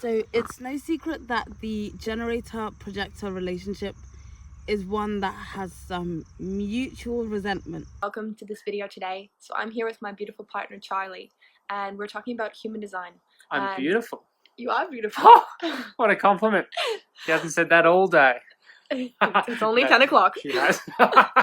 So it's no secret that the generator-projector relationship is one that has some mutual resentment. Welcome to this video today. So I'm here with my beautiful partner Charlie, and we're talking about human design. I'm beautiful. You are beautiful. Oh, what a compliment. She hasn't said that all day. It's only 10 o'clock. She has.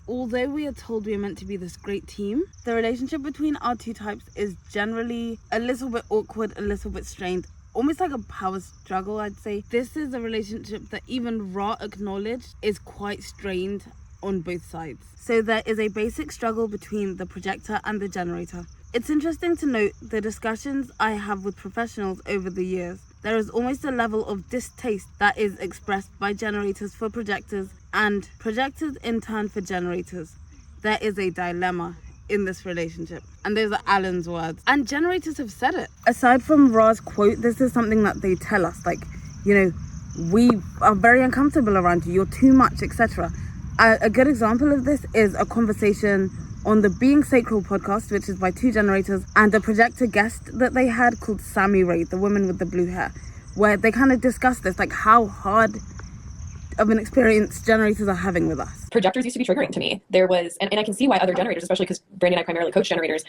Although we are told we are meant to be this great team, the relationship between our two types is generally a little bit awkward, a little bit strained, almost like a power struggle, I'd say. This is a relationship that even Ra acknowledged is quite strained on both sides. So there is a basic struggle between the projector and the generator. It's interesting to note the discussions I have with professionals over the years. There is almost a level of distaste that is expressed by generators for projectors and projectors in turn for generators. There is a dilemma in this relationship, and those are Alan's words, and generators have said it. Aside from Ra's quote, this is something that they tell us, like, you know, we are very uncomfortable around you, you're too much, etc. A good example of this is a conversation on the Being Sacral podcast, which is by two generators, and a projector guest that they had called Sammy Ray, the woman with the blue hair, where they kind of discussed this, like how hard of an experience generators are having with us. Projectors used to be triggering to me. There was, and I can see why other generators, especially because Brandy and I primarily coach generators,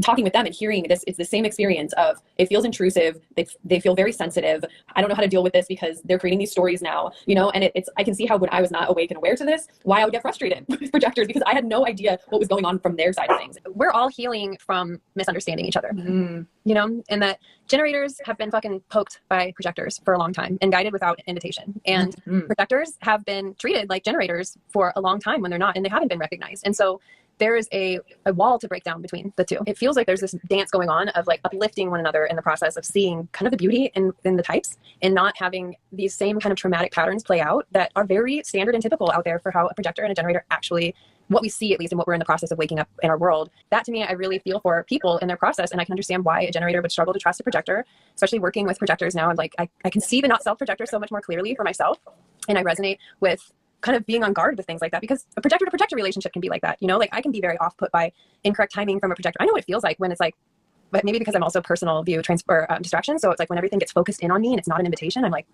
talking with them and hearing this, it's the same experience of, it feels intrusive, they feel very sensitive, I don't know how to deal with this because they're creating these stories now, you know, and it's, I can see how when I was not awake and aware to this, why I would get frustrated with projectors because I had no idea what was going on from their side of things. We're all healing from misunderstanding each other, you know, and that generators have been fucking poked by projectors for a long time and guided without invitation. And projectors have been treated like generators for a long time when they're not, and they haven't been recognized. And so there is a wall to break down between the two. It feels like there's this dance going on of like uplifting one another in the process of seeing kind of the beauty in the types and not having these same kind of traumatic patterns play out that are very standard and typical out there for how a projector and a generator actually, what we see at least, and what we're in the process of waking up in our world. That to me, I really feel for people in their process, and I can understand why a generator would struggle to trust a projector, especially working with projectors now. I'm like, I can see the not self projector so much more clearly for myself, and I resonate with kind of being on guard with things like that, because a projector to projector relationship can be like that, you know, like I can be very off put by incorrect timing from a projector. I know what it feels like when it's like, but maybe because I'm also personal view transfer distraction, so it's like when everything gets focused in on me and it's not an invitation, I'm like,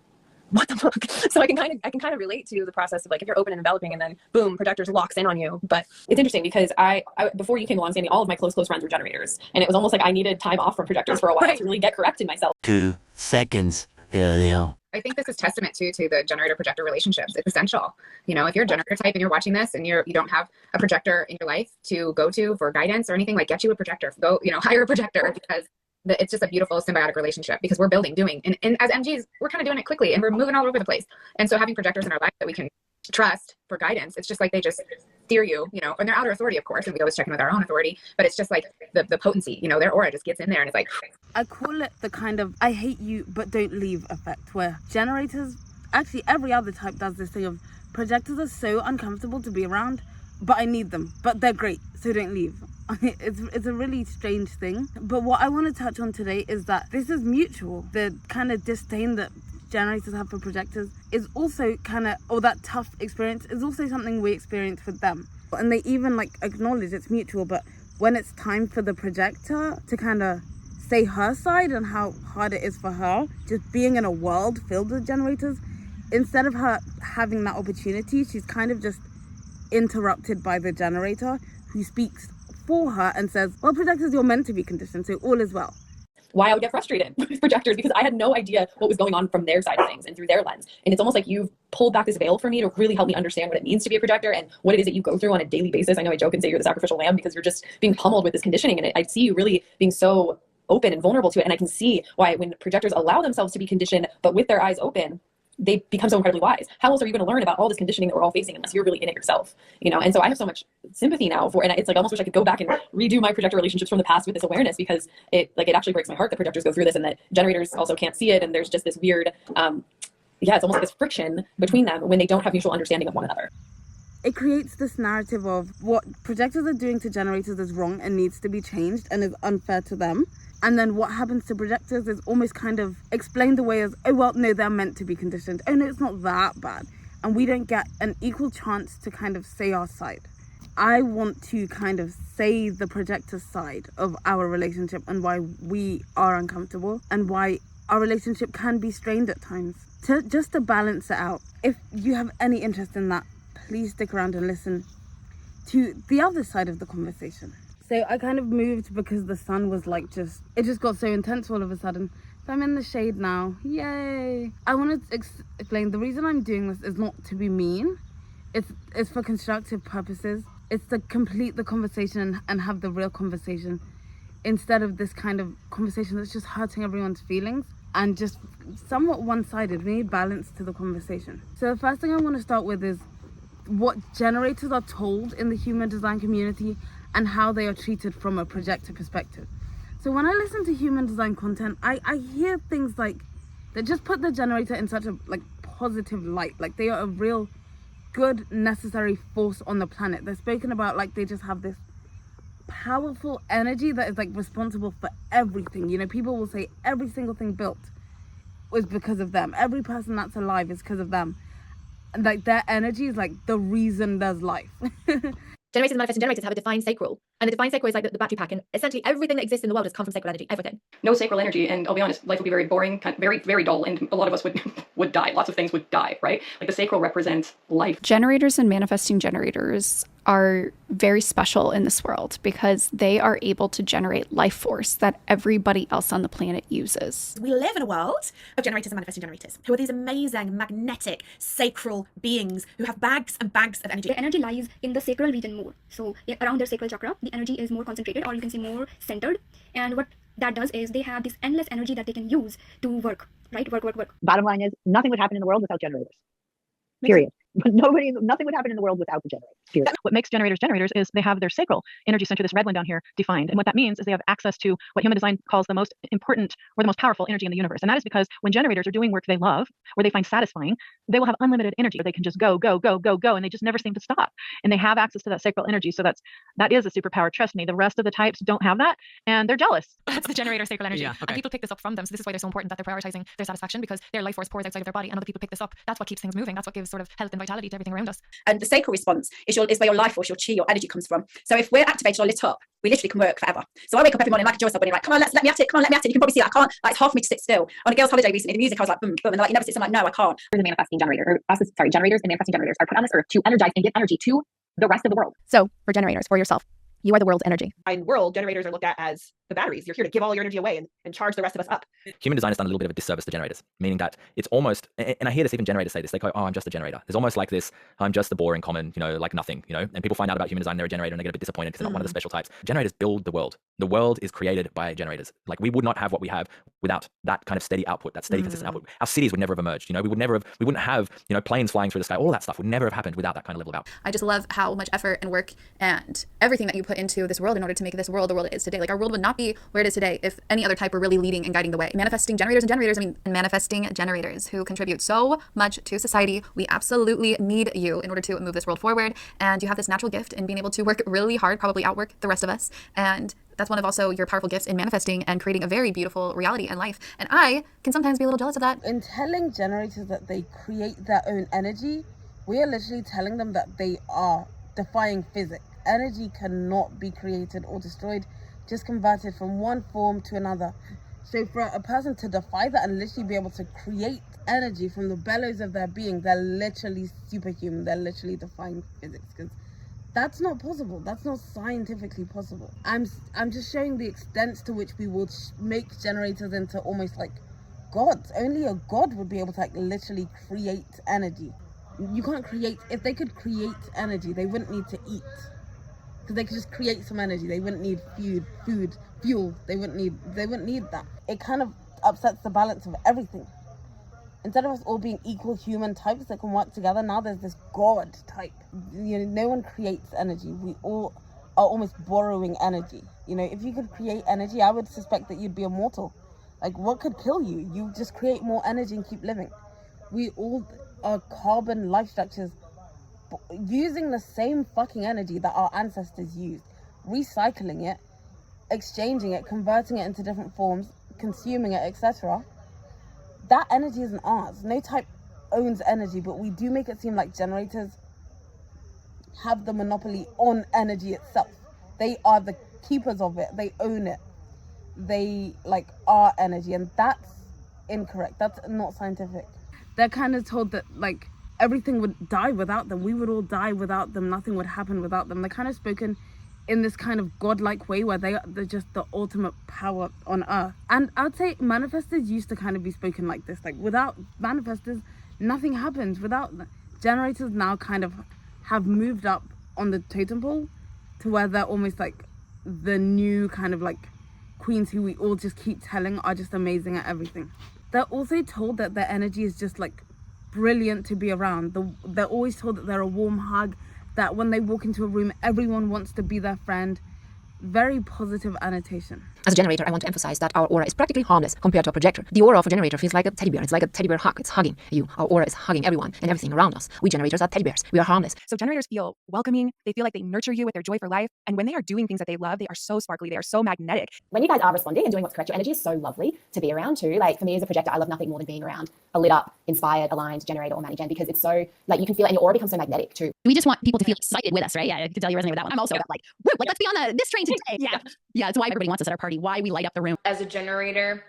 what the fuck? So I can kind of relate to the process of like if you're open and enveloping and then boom, projectors locks in on you. But it's interesting because I before you came along, Sandy, all of my close friends were generators, and it was almost like I needed time off from projectors for a while to really get correct in myself. 2 seconds. I think this is testament to the generator projector relationships. It's essential. You know, if you're a generator type and you're watching this and you don't have a projector in your life to go to for guidance or anything, like get you a projector, go, you know, hire a projector, because it's just a beautiful symbiotic relationship, because we're doing, and as MGs, we're kind of doing it quickly and we're moving all over the place. And so having projectors in our life that we can trust for guidance, it's just like they just steer you, you know, and they're outer authority, of course, and we always check in with our own authority, but it's just like the potency, you know, their aura just gets in there and it's like, I call it the kind of I hate you but don't leave effect, where generators, actually every other type does this thing of projectors are so uncomfortable to be around, but I need them, but they're great, so don't leave. It's a really strange thing. But what I want to touch on today is that this is mutual. The kind of disdain that generators have for projectors is also kind of, or that tough experience is also something we experience with them. And they even like acknowledge it's mutual, but when it's time for the projector to kind of say her side and how hard it is for her just being in a world filled with generators, instead of her having that opportunity, she's kind of just interrupted by the generator who speaks for her and says, well, projectors, you're meant to be conditioned, so all is well. Why I would get frustrated with projectors because I had no idea what was going on from their side of things and through their lens. And it's almost like you've pulled back this veil for me to really help me understand what it means to be a projector and what it is that you go through on a daily basis. I know I joke and say you're the sacrificial lamb because you're just being pummeled with this conditioning, and I see you really being so open and vulnerable to it. And I can see why when projectors allow themselves to be conditioned, but with their eyes open, they become so incredibly wise. How else are you going to learn about all this conditioning that we're all facing unless you're really in it yourself? You know, and so I have so much sympathy now for, and it's like I almost wish I could go back and redo my projector relationships from the past with this awareness, because it actually breaks my heart that projectors go through this and that generators also can't see it, and there's just this weird, it's almost like this friction between them when they don't have mutual understanding of one another. It creates this narrative of what projectors are doing to generators is wrong and needs to be changed and is unfair to them. And then what happens to projectors is almost kind of explained away as, oh, well, no, they're meant to be conditioned. Oh, no, it's not that bad. And we don't get an equal chance to kind of say our side. I want to kind of say the projector side of our relationship and why we are uncomfortable and why our relationship can be strained at times. Just to balance it out. If you have any interest in that, please stick around and listen to the other side of the conversation. So I kind of moved because the sun was like it just got so intense all of a sudden. So I'm in the shade now. Yay! I want to explain the reason I'm doing this is not to be mean. It's for constructive purposes. It's to complete the conversation and have the real conversation instead of this kind of conversation that's just hurting everyone's feelings and just somewhat one-sided. We need balance to the conversation. So the first thing I want to start with is what generators are told in the human design community and how they are treated from a projector perspective. So when I listen to human design content, I hear things like that just put the generator in such a positive light, like they are a real good necessary force on the planet. They're spoken about like they just have this powerful energy that is responsible for everything. You know, people will say every single thing built was because of them. Every person that's alive is because of them. And their energy is the reason there's life. Generators and manifesting generators have a defined sacral, and the defined sacral is like the battery pack, and essentially everything that exists in the world has come from sacral energy. Everything. No sacral energy, and I'll be honest, life would be very boring, very, very dull, and a lot of us would die. Lots of things would die, right? The sacral represents life. Generators and manifesting generators are very special in this world because they are able to generate life force that everybody else on the planet uses. We live in a world of generators and manifesting generators, who are these amazing, magnetic, sacral beings who have bags and bags of energy. The energy lies in the sacral region more. So around their sacral chakra, the energy is more concentrated, or you can say more centered. And what that does is they have this endless energy that they can use to work, right? Work. Bottom line is nothing would happen in the world without generators. Period. But nothing would happen in the world without the generators. Period. What makes generators is they have their sacral energy center, this red one down here, defined. And what that means is they have access to what human design calls the most important or the most powerful energy in the universe. And that is because when generators are doing work they love or they find satisfying, they will have unlimited energy where they can just go, and they just never seem to stop. And they have access to that sacral energy. So that is a superpower. Trust me. The rest of the types don't have that, and they're jealous. That's the generator sacral energy. Yeah, okay. And people pick this up from them. So this is why they're so important, that they're prioritizing their satisfaction, because their life force pours outside of their body and other people pick this up. That's what keeps things moving. That's what gives sort of health and vitality to everything around us. And the sacral response is where your life force, your chi, your energy comes from. So if we're activated or lit up, we literally can work forever. So I wake up every morning like a joy bunny, come on, let me at it. Come on, let me at it. You can probably see that I can't. It's hard for me to sit still. On a girls' holiday recently, the music, I was like, boom, boom, and they're like, you never sit still. I'm like, no, I can't. The manifesting generator, generators and manifesting generators are put on this earth to energize and give energy to the rest of the world. So for generators, for yourself, you are the world's energy. In world, generators are looked at as the batteries. You're here to give all your energy away and charge the rest of us up. Human design has done a little bit of a disservice to generators, meaning that it's almost, and I hear this, even generators say this, they go, oh, I'm just a generator. There's almost like this, I'm just the boring common, like nothing, and people find out about human design, they're a generator, and they get a bit disappointed because they're not one of the special types. Generators build the world. The world is created by generators. We would not have what we have without that kind of steady output, that steady, consistent output. Our cities would never have emerged. We wouldn't have, planes flying through the sky. All that stuff would never have happened without that kind of level of output. I just love how much effort and work and everything that you put into this world in order to make this world the world it is today. Our world would not be where it is today if any other type were really leading and guiding the way. Manifesting generators who contribute so much to society. We absolutely need you in order to move this world forward. And you have this natural gift in being able to work really hard, probably outwork the rest of us. And that's one of also your powerful gifts in manifesting and creating a very beautiful reality and life. And I can sometimes be a little jealous of that. In telling generators that they create their own energy, we are literally telling them that they are defying physics. Energy cannot be created or destroyed, just converted from one form to another. So for a person to defy that and literally be able to create energy from the bellows of their being, they're literally superhuman. They're literally defying physics, because that's not possible. That's not scientifically possible. I'm just showing the extent to which we will make generators into almost like gods. Only a god would be able to literally create energy. You can't create. If they could create energy, they wouldn't need to eat. Because they could just create some energy. They wouldn't need fuel. They wouldn't need that. It kind of upsets the balance of everything. Instead of us all being equal human types that can work together, now there's this god type. No one creates energy. We all are almost borrowing energy. If you could create energy, I would suspect that you'd be immortal. What could kill you? You just create more energy and keep living. We all are carbon life structures, using the same fucking energy that our ancestors used, recycling it, exchanging it, converting it into different forms, consuming it, etc. That energy isn't ours. No type owns energy, but we do make it seem like generators have the monopoly on energy itself. They are the keepers of it. They own it. They are energy, and that's incorrect. That's not scientific. They're kind of told that like everything would die without them. We would all die without them. Nothing would happen without them. They're kind of spoken in this kind of godlike way where they're just the ultimate power on earth. And I'd say manifestors used to kind of be spoken like this. Like without manifestors, nothing happens. Without generators now kind of have moved up on the totem pole to where they're almost like the new kind of like queens who we all just keep telling are just amazing at everything. They're also told that their energy is just like brilliant to be around. They're always told that they're a warm hug, that when they walk into a room, everyone wants to be their friend. Very positive annotation. As a generator, I want to emphasize that our aura is practically harmless compared to a projector. The aura of a generator feels like a teddy bear. It's like a teddy bear hug. It's hugging you. Our aura is hugging everyone and everything around us. We generators are teddy bears. We are harmless. So generators feel welcoming. They feel like they nurture you with their joy for life. And when they are doing things that they love, they are so sparkly. They are so magnetic. When you guys are responding and doing what's correct, your energy is so lovely to be around too. Like for me as a projector, I love nothing more than being around a lit up, inspired, aligned generator or Gen because it's so like you can feel it and your aura becomes so magnetic too. We just want people to feel excited with us, right? Yeah, I can tell you resonate with that one. I'm also like, woo, like let's be on this train today. Yeah, it's why everybody wants us at our party. Why we light up the room. As a generator,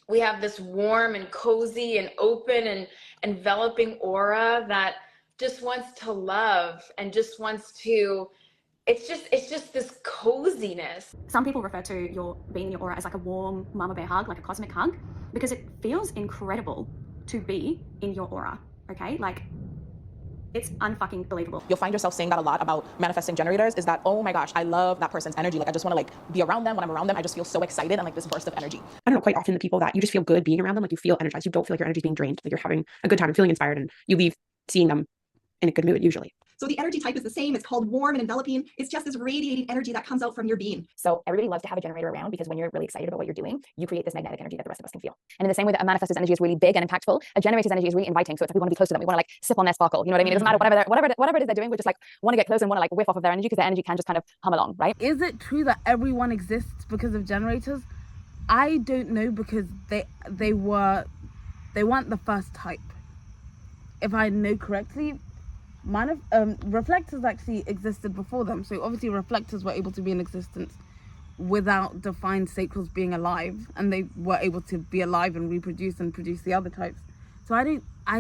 we have this warm and cozy and open and enveloping aura that just wants to love and just wants to, it's just this coziness. Some people refer to your being in your aura as like a warm mama bear hug, like a cosmic hug, because it feels incredible to be in your aura, okay? Like, it's unfucking believable. You'll find yourself saying that a lot about manifesting generators is that, oh my gosh, I love that person's energy. Like I just want to like be around them. When I'm around them, I just feel so excited and like this burst of energy. I don't know, quite often the people that you just feel good being around them, like you feel energized. You don't feel like your energy is being drained. Like you're having a good time and feeling inspired and you leave seeing them in a good mood usually. So the energy type is the same. It's called warm and enveloping. It's just this radiating energy that comes out from your being. So everybody loves to have a generator around because when you're really excited about what you're doing, you create this magnetic energy that the rest of us can feel. And in the same way that a manifestor's energy is really big and impactful, a generator's energy is really inviting. So it's like we want to be close to them. We want to like sip on their sparkle. You know what I mean? It doesn't matter whatever it is they're doing. We just like want to get close and want to like whiff off of their energy because their energy can just kind of hum along, right? Is it true that everyone exists because of generators? I don't know because they weren't the first type. If I know correctly, reflectors actually existed before them. So obviously reflectors were able to be in existence without defined sacrals being alive, and they were able to be alive and reproduce and produce the other types. So I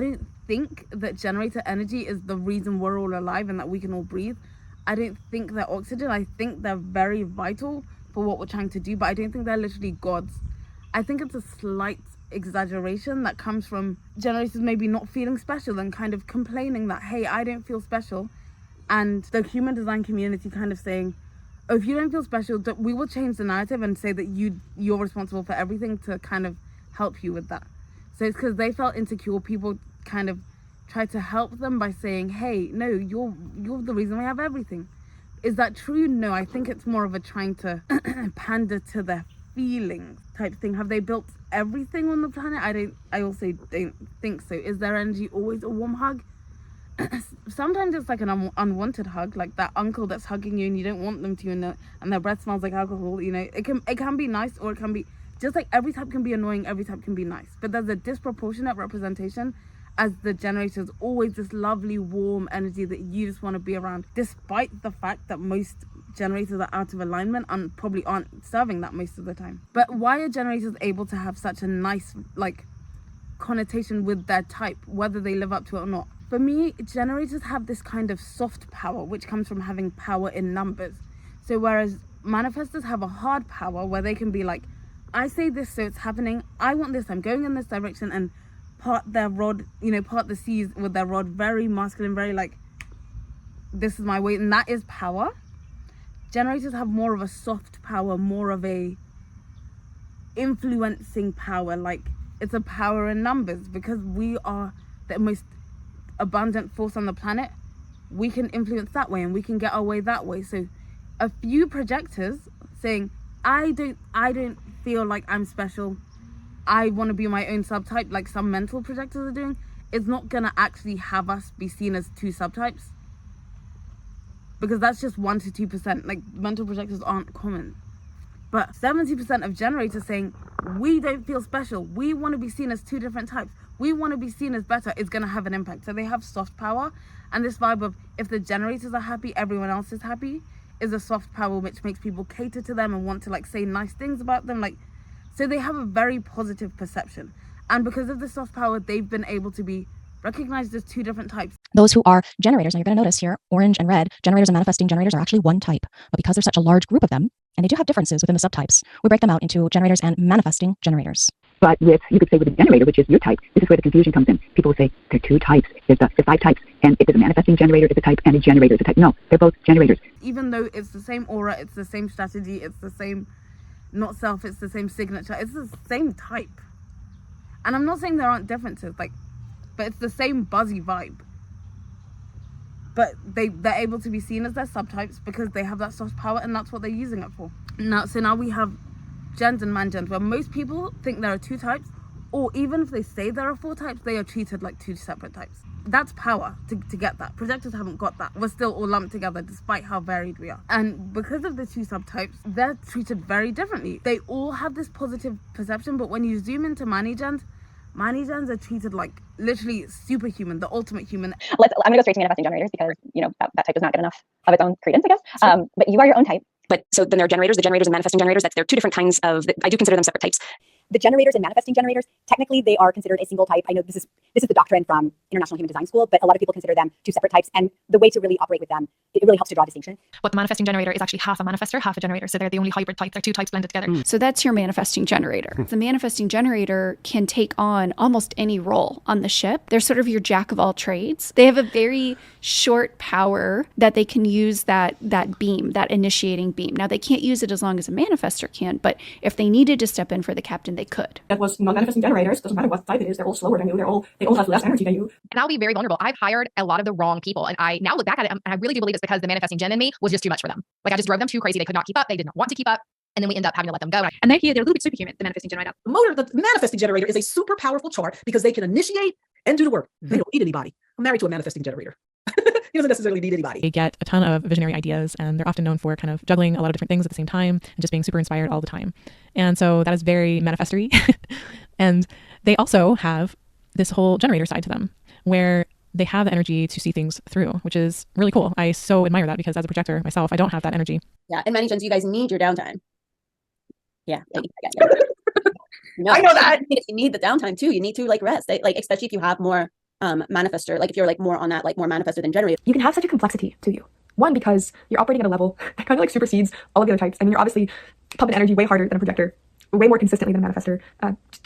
don't think that generator energy is the reason we're all alive and that we can all breathe. I don't think they're oxygen. I think they're very vital for what we're trying to do, but I don't think they're literally gods. I think it's a slight exaggeration that comes from generators maybe not feeling special and kind of complaining that, hey, I don't feel special, and the human design community kind of saying, oh, if you don't feel special, we will change the narrative and say that you're responsible for everything to kind of help you with that. So it's because they felt insecure. People kind of tried to help them by saying, hey, no, you're the reason we have everything. Is that true? No, I think it's more of a trying to pander to their feelings type thing. Have they built everything on the planet? I also don't think so. Is their energy always a warm hug? Sometimes it's like an unwanted hug, like that uncle that's hugging you and you don't want them to, and their breath smells like alcohol. You know, it can be nice, or it can be just like every type can be annoying, every type can be nice. But there's a disproportionate representation as the generators always this lovely warm energy that you just want to be around, despite the fact that most generators are out of alignment and probably aren't serving that most of the time. But why are generators able to have such a nice like connotation with their type, whether they live up to it or not? For me, generators have this kind of soft power which comes from having power in numbers. So whereas manifestors have a hard power where they can be like, I say this so it's happening, I want this, I'm going in this direction, and part their rod, part the seas with their rod, very masculine, very like, this is my way, and that is power. Generators have more of a soft power, more of a influencing power, like it's a power in numbers. Because we are the most abundant force on the planet, we can influence that way and we can get our way that way. So a few projectors saying, I don't feel like I'm special, I want to be my own subtype, like some mental projectors are doing, is not gonna actually have us be seen as two subtypes, because that's just 1 to 2%. Like mental projectors aren't common. But 70% of generators saying, we don't feel special, we want to be seen as two different types, we want to be seen as better, is going to have an impact. So they have soft power, and this vibe of if the generators are happy, everyone else is happy, is a soft power which makes people cater to them and want to like say nice things about them. Like, so they have a very positive perception. And because of the soft power, they've been able to be recognized as two different types. Those who are generators, now you're going to notice here, orange and red, generators and manifesting generators are actually one type. But because there's such a large group of them, and they do have differences within the subtypes, we break them out into generators and manifesting generators. But you could say with a generator, which is your type, this is where the confusion comes in. People will say there are two types. There's 5 types, and if a manifesting generator is a type and a generator is a type. No, they're both generators. Even though it's the same aura, it's the same strategy, it's the same not self, it's the same signature, it's the same type. And I'm not saying there aren't differences, but it's the same buzzy vibe. But they're able to be seen as their subtypes because they have that soft power, and that's what they're using it for. Now we have gens and man-gens, where most people think there are 2 types, or even if they say there are 4 types, they are treated like 2 separate types. That's power to get that. Projectors haven't got that. We're still all lumped together despite how varied we are. And because of the 2 subtypes, they're treated very differently. They all have this positive perception, but when you zoom into Mani-gens are treated like literally superhuman, the ultimate human. I'm gonna go straight to manifesting generators because that type does not get enough of its own credence, I guess. But you are your own type. But so then there are generators, the generators and manifesting generators. They're 2 different kinds of. I do consider them separate types. The generators and manifesting generators, technically they are considered a single type. I know this is the doctrine from International Human Design School, but a lot of people consider them 2 separate types. And the way to really operate with them, it really helps to draw a distinction. But the manifesting generator is actually half a manifester, half a generator. So they're the only hybrid type. They're 2 types blended together. So that's your manifesting generator. The manifesting generator can take on almost any role on the ship. They're sort of your jack of all trades. They have a very short power that they can use that beam, that initiating beam. Now they can't use it as long as a manifestor can, but if they needed to step in for the captain, they could. That was non-manifesting generators. Doesn't matter what type it is. They're all slower than you. They all have less energy than you. And I'll be very vulnerable. I've hired a lot of the wrong people, and I now look back at it, and I really do believe it's because the manifesting gen in me was just too much for them. Like I just drove them too crazy. They could not keep up. They did not want to keep up. And then we end up having to let them go. And they're a little bit superhuman, the manifesting generator. The manifesting generator is a super powerful chart because they can initiate and do the work. They don't need anybody. I'm married to a manifesting generator. He doesn't necessarily need anybody. They get a ton of visionary ideas, and they're often known for kind of juggling a lot of different things at the same time and just being super inspired all the time. And so that is very manifestory. And they also have this whole generator side to them where they have the energy to see things through, which is really cool. I so admire that because as a projector myself, I don't have that energy. Yeah, and many gens, you guys need your downtime. Yeah. No, I know that. You need the downtime too. You need to rest. Especially if you have more manifestor, if you're more on that more manifestor than generator. You can have such a complexity to you. One, because you're operating at a level that kind of supersedes all of the other types. I mean, you're obviously pumping energy way harder than a projector, way more consistently than a manifestor,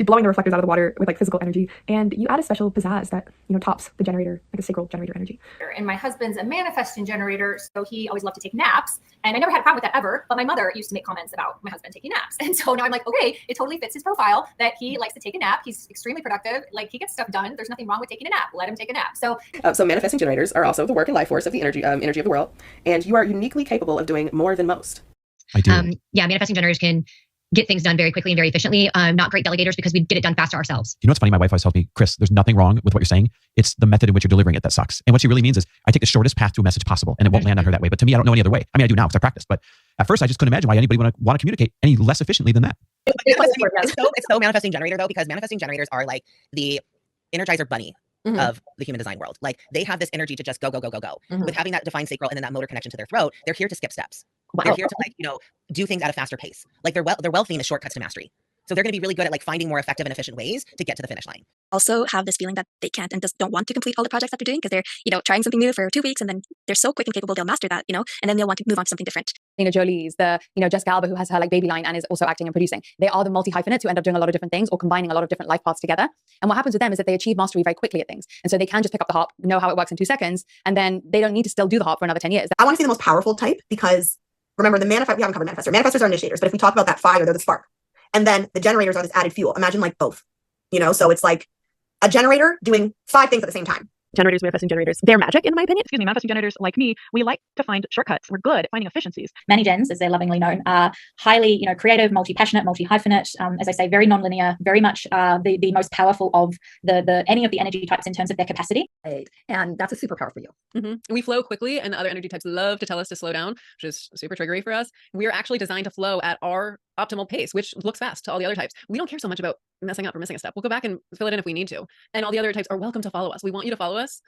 blowing the reflectors out of the water with physical energy. And you add a special pizzazz that, tops the generator, like a sacral generator energy. And my husband's a manifesting generator, so he always loved to take naps. And I never had a problem with that ever, but my mother used to make comments about my husband taking naps. And so now I'm like, okay, it totally fits his profile that he likes to take a nap. He's extremely productive. He gets stuff done. There's nothing wrong with taking a nap. Let him take a nap. So manifesting generators are also the work and life force of the energy of the world. And you are uniquely capable of doing more than most. I do. Manifesting generators can get things done very quickly and very efficiently. Not great delegators because we get it done faster ourselves. You know what's funny? My wife always tells me, Chris, there's nothing wrong with what you're saying. It's the method in which you're delivering it that sucks. And what she really means is I take the shortest path to a message possible and it won't land on her that way. But to me, I don't know any other way. I mean, I do now because I practice. But at first, I just couldn't imagine why anybody would want to communicate any less efficiently than that. It's so manifesting generator, though, because manifesting generators are like the Energizer bunny of the human design world. They have this energy to just go, go, go, go, go. With having that defined sacral and then that motor connection to their throat, they're here to skip steps. Wow. They're here to do things at a faster pace. Their well theme is shortcuts to mastery. So they're going to be really good at finding more effective and efficient ways to get to the finish line. Also have this feeling that they can't and just don't want to complete all the projects that they're doing because they're trying something new for 2 weeks and then they're so quick and capable they'll master that, and then they'll want to move on to something different. Jolie's, the Jessica Alba who has her baby line and is also acting and producing. They are the multi-hyphenates who end up doing a lot of different things or combining a lot of different life paths together. And what happens with them is that they achieve mastery very quickly at things. And so they can just pick up the harp, know how it works in 2 seconds, and then they don't need to still do the harp for another 10 years. I want to see the most powerful type because remember we haven't covered manifestor. Manifestors are initiators, but if we talk about that fire, they're the spark. And then the generators are this added fuel. Imagine both, so it's like a generator doing 5 things at the same time. Generators, manifesting generators, they're magic in my opinion. Excuse me, manifesting generators like me, we like to find shortcuts. We're good at finding efficiencies. Many gens, as they're lovingly known, are highly, creative, multi-passionate, multi-hyphenate, as I say, very non-linear, very much the most powerful of any of the energy types in terms of their capacity. And that's a superpower for you. Mm-hmm. We flow quickly, and the other energy types love to tell us to slow down, which is super triggery for us. We are actually designed to flow at our optimal pace, which looks fast to all the other types. We don't care so much about messing up or missing a step. We'll go back and fill it in if we need to. And all the other types are welcome to follow us. We want you to follow us.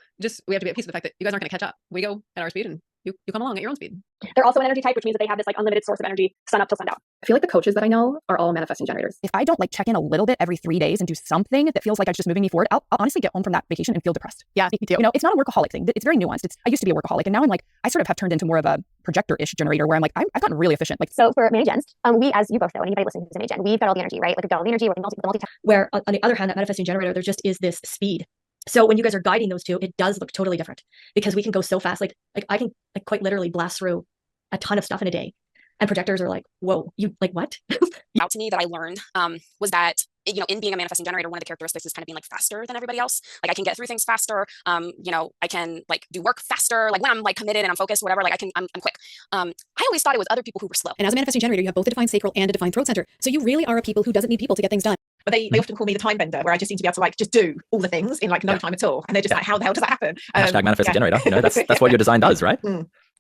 We have to be at peace with the fact that you guys aren't going to catch up. We go at our speed and you come along at your own speed. They're also an energy type, which means that they have this like unlimited source of energy, sun up till sundown. I feel like the coaches that I know are all manifesting generators. If I don't like check in a little bit every 3 days and do something that feels like it's just moving me forward, I'll honestly get home from that vacation and feel depressed. Yeah, me too. You know, it's not a workaholic thing. It's very nuanced. I used to be a workaholic, and now I'm like, I sort of have turned into more of a projector-ish generator where I'm like, I've gotten really efficient. Like, so for many gens, we, as you both know, and anybody listening who's an gen, we've got all the energy, right? Like we've got all the energy, we're multi. Where on the other hand, that manifesting generator, there just is this speed. So when you guys are guiding those two, it does look totally different because we can go so fast. Like I can like quite literally blast through a ton of stuff in a day. And projectors are like, whoa, you like what? Out to me that I learned was that, you know, in being a manifesting generator, one of the characteristics is kind of being like faster than everybody else. Like I can get through things faster. You know, I can like do work faster. Like when I'm like committed and I'm focused, whatever, like I'm quick. I always thought it was other people who were slow. And as a manifesting generator, you have both a defined sacral and a defined throat center. So you really are a people who doesn't need people to get things done. But they often call me the time bender, where I just seem to be able to like just do all the things in like no time at all. And they're just like, how the hell does that happen? Hashtag manifesting generator. You know, that's what your design does, right?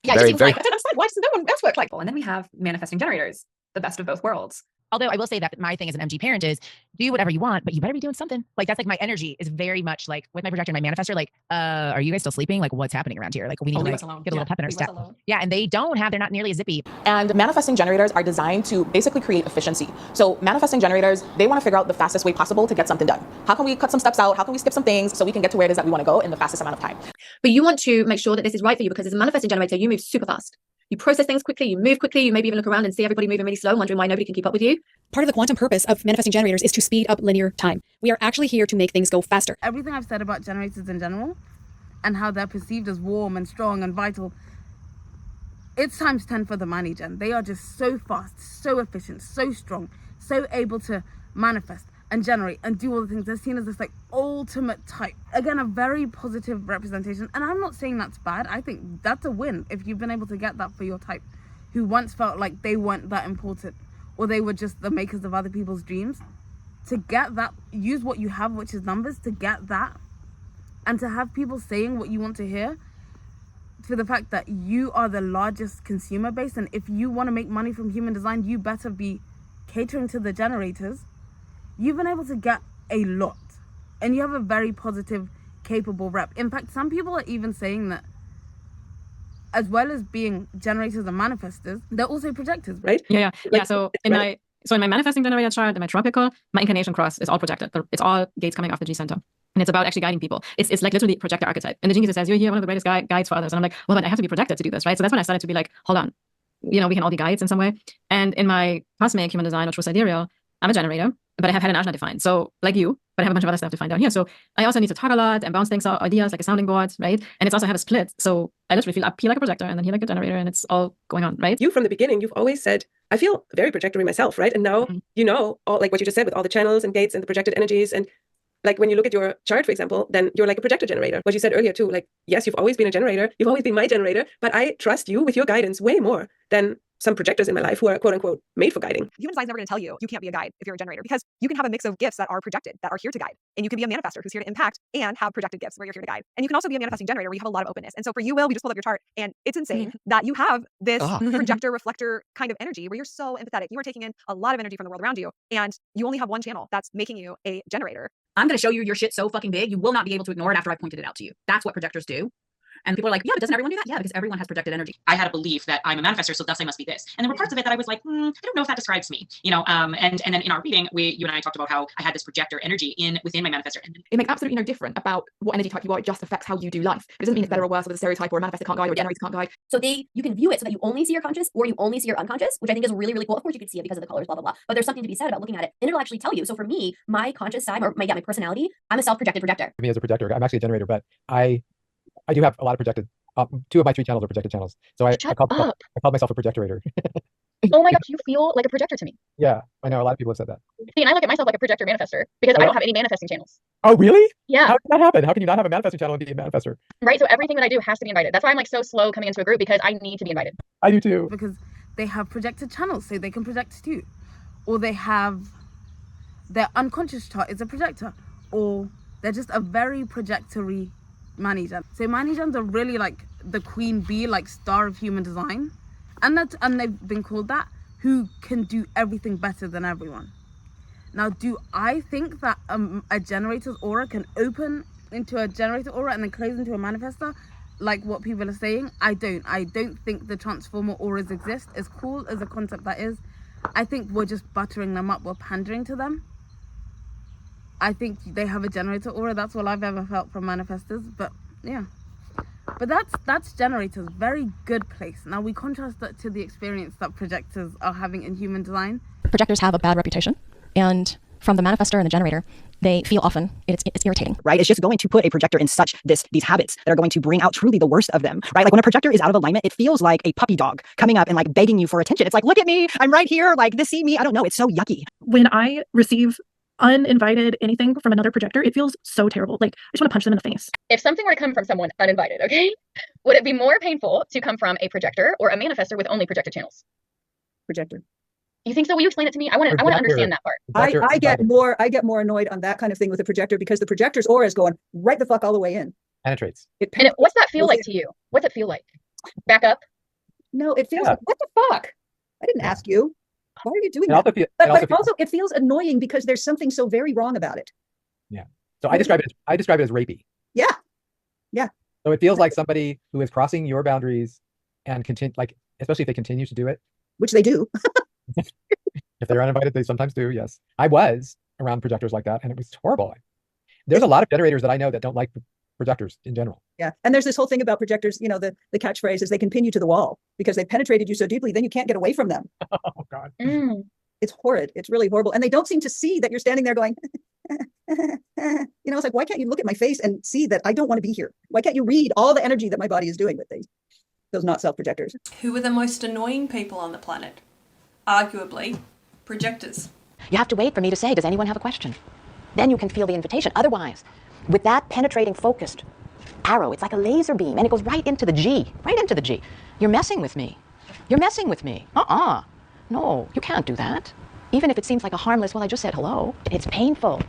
Yeah, very, it just very. like, I don't understand, why does no one else work like? And then we have manifesting generators, the best of both worlds. Although I will say that my thing as an MG parent is do whatever you want, but you better be doing something. Like that's like my energy is very much like with my projector and my manifestor, like, are you guys still sleeping? Like what's happening around here? Like we need to like, get a little pep in our step. Yeah. And they don't have, they're not nearly as zippy. And manifesting generators are designed to basically create efficiency. So manifesting generators, they want to figure out the fastest way possible to get something done. How can we cut some steps out? How can we skip some things so we can get to where it is that we want to go in the fastest amount of time? But you want to make sure that this is right for you because as a manifesting generator, you move super fast. You process things quickly, you move quickly, you maybe even look around and see everybody moving really slow and wondering why nobody can keep up with you. Part of the quantum purpose of manifesting generators is to speed up linear time. We are actually here to make things go faster. Everything I've said about generators in general and how they're perceived as warm and strong and vital, it's times 10 for the Mani Gen. They are just so fast, so efficient, so strong, so able to manifest and generate and do all the things. They're seen as this like ultimate type. Again, a very positive representation. And I'm not saying that's bad. I think that's a win if you've been able to get that for your type who once felt like they weren't that important or they were just the makers of other people's dreams. To get that, use what you have, which is numbers, to get that and to have people saying what you want to hear for the fact that you are the largest consumer base. And if you want to make money from human design, you better be catering to the generators. You've been able to get a lot and you have a very positive, capable rep. In fact, some people are even saying that as well as being generators and manifestors, they're also projectors. Right? Yeah. So in my manifesting generator chart, in my tropical, my incarnation cross is all projected. It's all gates coming off the G center. And it's about actually guiding people. It's like literally projector archetype. And the Jinkies says, you're here, one of the greatest guides for others. And I'm like, well, but I have to be projected to do this, right? So that's when I started to be like, hold on, you know, we can all be guides in some way. And in my cosmic human design, which was sidereal, I'm a generator, but I have had an ajna defined. So like you, but I have a bunch of other stuff defined down here. So I also need to talk a lot and bounce things out, ideas like a sounding board, right? And it's also have a split. So I literally feel up here like a projector and then here like a generator and it's all going on, right? You from the beginning, you've always said, I feel very projectory myself, right? And now, you know, all like what you just said with all the channels and gates and the projected energies. And like when you look at your chart, for example, then you're like a projector generator. What you said earlier too, like, yes, you've always been a generator. You've always been my generator, but I trust you with your guidance way more than some projectors in my life who are quote unquote made for guiding. Human design's never going to tell you can't be a guide if you're a generator because you can have a mix of gifts that are projected, that are here to guide. And you can be a manifestor who's here to impact and have projected gifts where you're here to guide. And you can also be a manifesting generator where you have a lot of openness. And so for you, Will, we just pulled up your chart and it's insane that you have this projector reflector kind of energy where you're so empathetic. You are taking in a lot of energy from the world around you and you only have one channel that's making you a generator. I'm going to show you your shit so fucking big, you will not be able to ignore it after I pointed it out to you. That's what projectors do. And people are like, yeah, but doesn't everyone do that? Yeah, because everyone has projected energy. I had a belief that I'm a manifestor, so thus I must be this. And there were parts of it that I was like, I don't know if that describes me, you know. And then in our reading, you and I talked about how I had this projector energy within my manifestor. It makes absolutely no difference about what energy type you are. It just affects how you do life. It doesn't mean it's better or worse with a stereotype or a manifestor can't guide or a generator can't guide. So you can view it so that you only see your conscious or you only see your unconscious, which I think is really, really cool. Of course, you can see it because of the colors, blah, blah, blah. But there's something to be said about looking at it. And it'll actually tell you. So for me, my conscious side or my personality, I'm a self-projected projector. For me as a projector, I'm actually a generator, but I do have a lot of projected. 2 of my 3 channels are projected channels. So I called myself a projectorator. Oh my gosh, you feel like a projector to me. Yeah, I know a lot of people have said that. See, and I look at myself like a projector manifestor because I don't have any manifesting channels. Oh, really? Yeah. How did that happen? How can you not have a manifesting channel and be a manifestor? Right, so everything that I do has to be invited. That's why I'm like so slow coming into a group because I need to be invited. I do too. Because they have projected channels, so they can project too. Or they have their unconscious chart is a projector. Or they're just a very projectory Mani Gen. So Mani Gens are really like the queen bee, like star of human design. And they've been called that, who can do everything better than everyone. Now, do I think that a generator's aura can open into a generator aura and then close into a manifestor? like what people are saying. I don't think the transformer auras exist. As cool as a concept that is, I think we're just buttering them up. We're pandering to them. I think they have a generator aura. That's all I've ever felt from manifestors. But yeah, but that's generators. Very good place. Now we contrast that to the experience that projectors are having in human design. Projectors have a bad reputation, and from the manifestor and the generator, they feel often it's irritating. Right? It's just going to put a projector in these habits that are going to bring out truly the worst of them, right? Like when a projector is out of alignment, it feels like a puppy dog coming up and like begging you for attention. It's like, look at me, I'm right here, like this, see me. I don't know. It's so yucky. When I receive uninvited anything from another projector, it feels so terrible. Like I just want to punch them in the face. If something were to come from someone uninvited, okay, would it be more painful to come from a projector or a manifestor with only projected channels? Projector. You think so? Will you explain it to me? I want to understand that part. I get more annoyed on that kind of thing with a projector because the projector's aura is going right the fuck all the way in. Penetrates. What's that feel like to you? What's it feel like? Back up. No, it feels like, what the fuck? I didn't ask you. Why are you doing that? But also, it feels annoying because there's something so very wrong about it. Yeah. So I describe it as rapey. Yeah. Yeah. So it feels like somebody who is crossing your boundaries and especially if they continue to do it. Which they do. If they're uninvited, they sometimes do, yes. I was around projectors like that, and it was horrible. There's a lot of generators that I know that don't like projectors in general. Yeah. And there's this whole thing about projectors, the catchphrase is they can pin you to the wall because they've penetrated you so deeply, then you can't get away from them. Oh, God. It's horrid. It's really horrible. And they don't seem to see that you're standing there going, it's like, why can't you look at my face and see that I don't want to be here? Why can't you read all the energy that my body is doing with those not self-projectors? Who are the most annoying people on the planet? Arguably, projectors. You have to wait for me to say, does anyone have a question? Then you can feel the invitation. Otherwise, with that penetrating, focused arrow, it's like a laser beam, and it goes right into the G, right into the G. You're messing with me. You're messing with me. No, you can't do that. Even if it seems like a harmless, well, I just said hello. It's painful.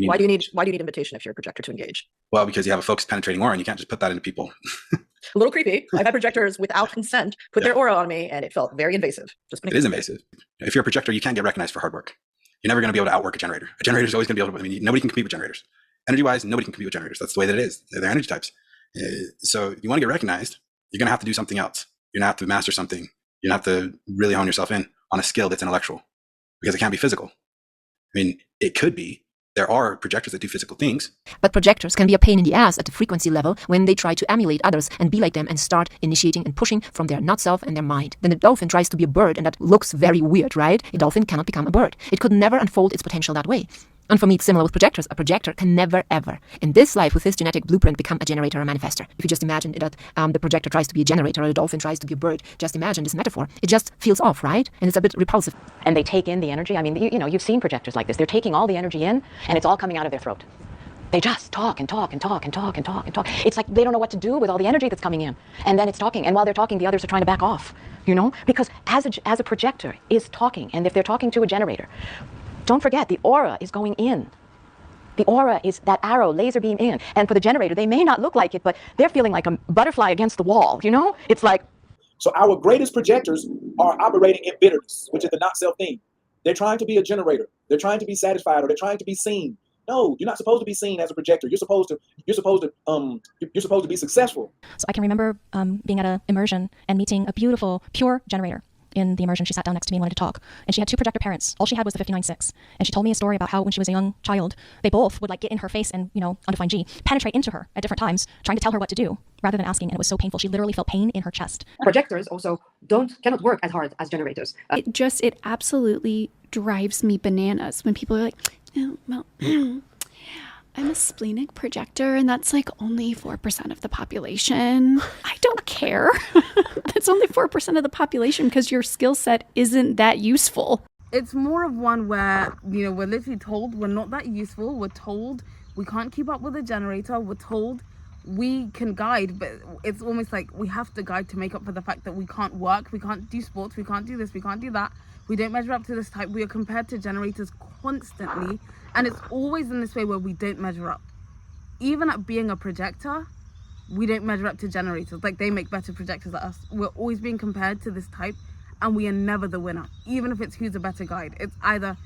Why do you need invitation if you're a projector to engage? Well, because you have a focused penetrating aura and you can't just put that into people. A little creepy. I've had projectors without consent put their aura on me and it felt very invasive. It is invasive. If you're a projector, you can't get recognized for hard work. You're never going to be able to outwork a generator. A generator is always going to be able to, nobody can compete with generators. Energy-wise, nobody can compete with generators. That's the way that it is. They're energy types. So if you want to get recognized, you're going to have to do something else. You're going to have to master something. You're going to have to really hone yourself in on a skill that's intellectual because it can't be physical. It could be. There are projectors that do physical things. But projectors can be a pain in the ass at the frequency level when they try to emulate others and be like them and start initiating and pushing from their not-self and their mind. Then the dolphin tries to be a bird, and that looks very weird, right? A dolphin cannot become a bird. It could never unfold its potential that way. And for me, it's similar with projectors. A projector can never, ever, in this life, with this genetic blueprint, become a generator or a manifestor. If you just imagine that the projector tries to be a generator or the dolphin tries to be a bird, just imagine this metaphor. It just feels off, right? And it's a bit repulsive. And they take in the energy. You've seen projectors like this. They're taking all the energy in, and it's all coming out of their throat. They just talk and talk and talk and talk and talk and talk. It's like they don't know what to do with all the energy that's coming in. And then it's talking. And while they're talking, the others are trying to back off, Because as a projector is talking, and if they're talking to a generator, don't forget, the aura is going in. The aura is that arrow, laser beam in. And for the generator, they may not look like it, but they're feeling like a butterfly against the wall, It's like... So our greatest projectors are operating in bitterness, which is the not self thing. They're trying to be a generator. They're trying to be satisfied, or they're trying to be seen. No, you're not supposed to be seen as a projector. You're supposed to be successful. So I can remember being at an immersion and meeting a beautiful, pure generator. In the immersion, she sat down next to me and wanted to talk. And she had two projector parents. All she had was the 59.6. And she told me a story about how when she was a young child, they both would get in her face and, undefined G, penetrate into her at different times, trying to tell her what to do, rather than asking. And it was so painful. She literally felt pain in her chest. Projectors also cannot work as hard as generators. It absolutely drives me bananas when people are like, oh, well, I'm a splenic projector, and that's only 4% of the population. I don't care. That's only 4% of the population because your skill set isn't that useful. It's more of one where, we're literally told we're not that useful. We're told we can't keep up with a generator. We're told we can guide, but it's almost like we have to guide to make up for the fact that we can't work, we can't do sports, we can't do this, we can't do that. We don't measure up to this type. We are compared to generators constantly. And it's always in this way where we don't measure up. Even at being a projector, we don't measure up to generators. They make better projectors than us. We're always being compared to this type, and we are never the winner. Even if it's who's a better guide. It's either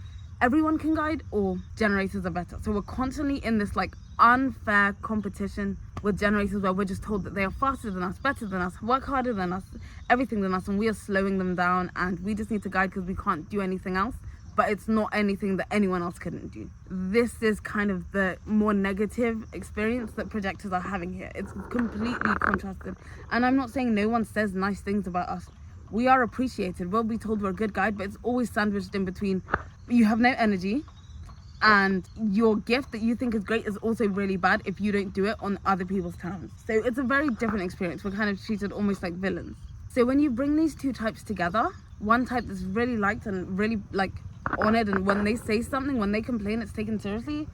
everyone can guide or generators are better. So we're constantly in this unfair competition with generators where we're just told that they are faster than us, better than us, work harder than us, everything than us, and we are slowing them down, and we just need to guide because we can't do anything else. But it's not anything that anyone else couldn't do. This is kind of the more negative experience that projectors are having here. It's completely contrasted. And I'm not saying no one says nice things about us. We are appreciated. We'll be told we're a good guide, but it's always sandwiched in between. You have no energy, and your gift that you think is great is also really bad if you don't do it on other people's terms. So it's a very different experience. We're kind of treated almost like villains. So when you bring these two types together, one type that's really liked and really like honored, and when they say something, when they complain, it's taken seriously,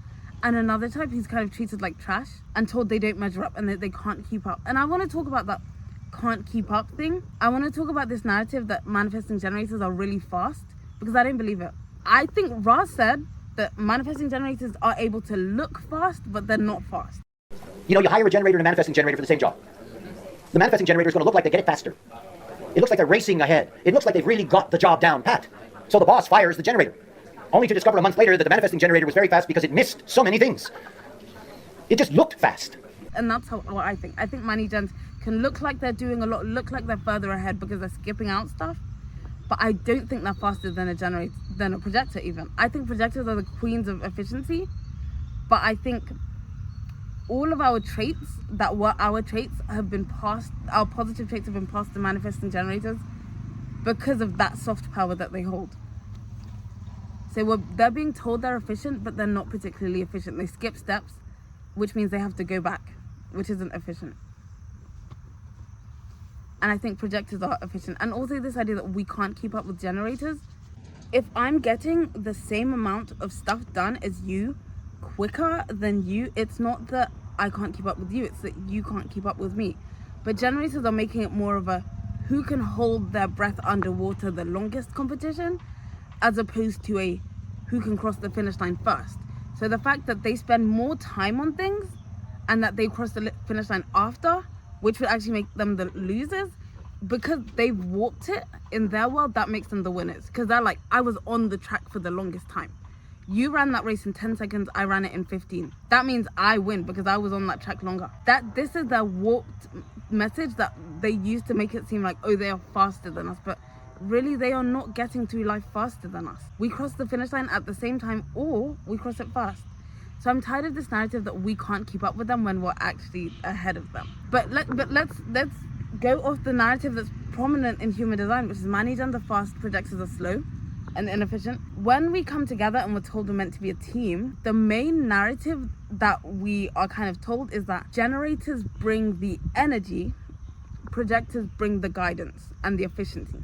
and another type who's kind of treated like trash and told they don't measure up and that they can't keep up. And I want to talk about that can't keep up thing. I want to talk about this narrative that manifesting generators are really fast, because I don't believe it. I think Ra said that manifesting generators are able to look fast, but they're not fast. You know, you hire a generator and a manifesting generator for the same job. The manifesting generator is going to look like they get it faster. It looks like they're racing ahead. It looks like they've really got the job down pat. So the boss fires the generator, only to discover a month later that the manifesting generator was very fast because it missed so many things. It just looked fast. And that's what I think. I think mani gens can look like they're doing a lot, look like they're further ahead because they're skipping out stuff. But I don't think they're faster than a generator, than a projector even. I think projectors are the queens of efficiency. But I think all of our traits that were our traits have been passed, our positive traits have been passed to manifesting generators because of that soft power that they hold. So they're being told they're efficient, but they're not particularly efficient. They skip steps, which means they have to go back, which isn't efficient. And I think projectors are efficient. And also this idea that we can't keep up with generators. If I'm getting the same amount of stuff done as you, quicker than you, it's not that I can't keep up with you, it's that you can't keep up with me. But generators are making it more of a who can hold their breath underwater the longest competition, as opposed to a who can cross the finish line first. So the fact that they spend more time on things and that they cross the finish line after, which would actually make them the losers, because they've walked it in their world, that makes them the winners. Because they're like, I was on the track for the longest time. You ran that race in 10 seconds, I ran it in 15. That means I win because I was on that track longer. This is their warped message that they use to make it seem like, oh, they are faster than us. But really, they are not getting through life faster than us. We cross the finish line at the same time, or we cross it fast. So I'm tired of this narrative that we can't keep up with them when we're actually ahead of them. But let's go off the narrative that's prominent in human design, which is mani gens are fast, projectors are slow and inefficient. When we come together and we're told we're meant to be a team, the main narrative that we are kind of told is that generators bring the energy, projectors bring the guidance and the efficiency.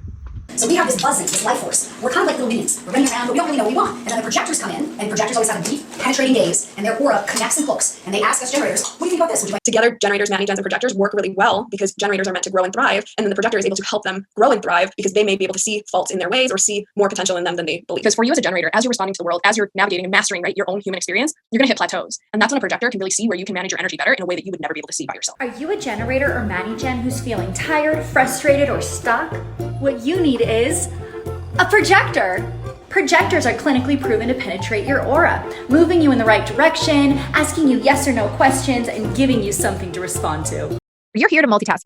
So we have this buzzing, this life force. We're kind of like little minions. We're running around, but we don't really know what we want. And then the projectors come in, and projectors always have a deep, penetrating gaze, and their aura connects and hooks. And they ask us generators, what do you think about this? Would you like Together, generators, mani gens, and projectors work really well because generators are meant to grow and thrive, and then the projector is able to help them grow and thrive because they may be able to see faults in their ways or see more potential in them than they believe. Because for you as a generator, as you're responding to the world, as you're navigating and mastering, right, your own human experience, you're going to hit plateaus. And that's when a projector can really see where you can manage your energy better in a way that you would never be able to see by yourself. Are you a generator or mani gen who's feeling tired, frustrated, or stuck? What you need is a projector. Projectors are clinically proven to penetrate your aura, moving you in the right direction, asking you yes or no questions, and giving you something to respond to. You're here to multitask.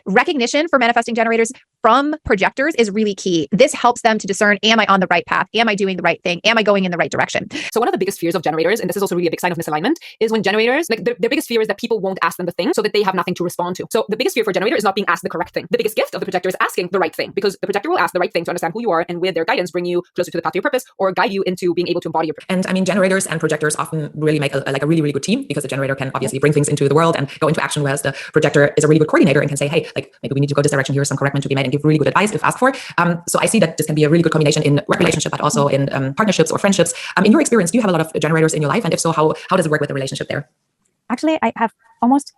Recognition for manifesting generators from projectors is really key. This helps them to discern, am I on the right path? Am I doing the right thing? Am I going in the right direction? So one of the biggest fears of generators, and this is also really a big sign of misalignment, is when generators, like their biggest fear is that people won't ask them the thing so that they have nothing to respond to. So the biggest fear for a generator is not being asked the correct thing. The biggest gift of the projector is asking the right thing, because the projector will ask the right thing to understand who you are, and with their guidance bring you closer to the path of your purpose or guide you into being able to embody your purpose. And I mean, generators and projectors often really make a really, really good team, because the generator can obviously bring things into the world and go into action, whereas the projector is a really good coordinator and can say, hey, like maybe we need to go this direction, here's some correctment to be made, and give really good advice if asked for. So I see that this can be a really good combination in work relationship, but also in partnerships or friendships. In your experience, do you have a lot of generators in your life? And if so, how does it work with the relationship there? Actually, I have almost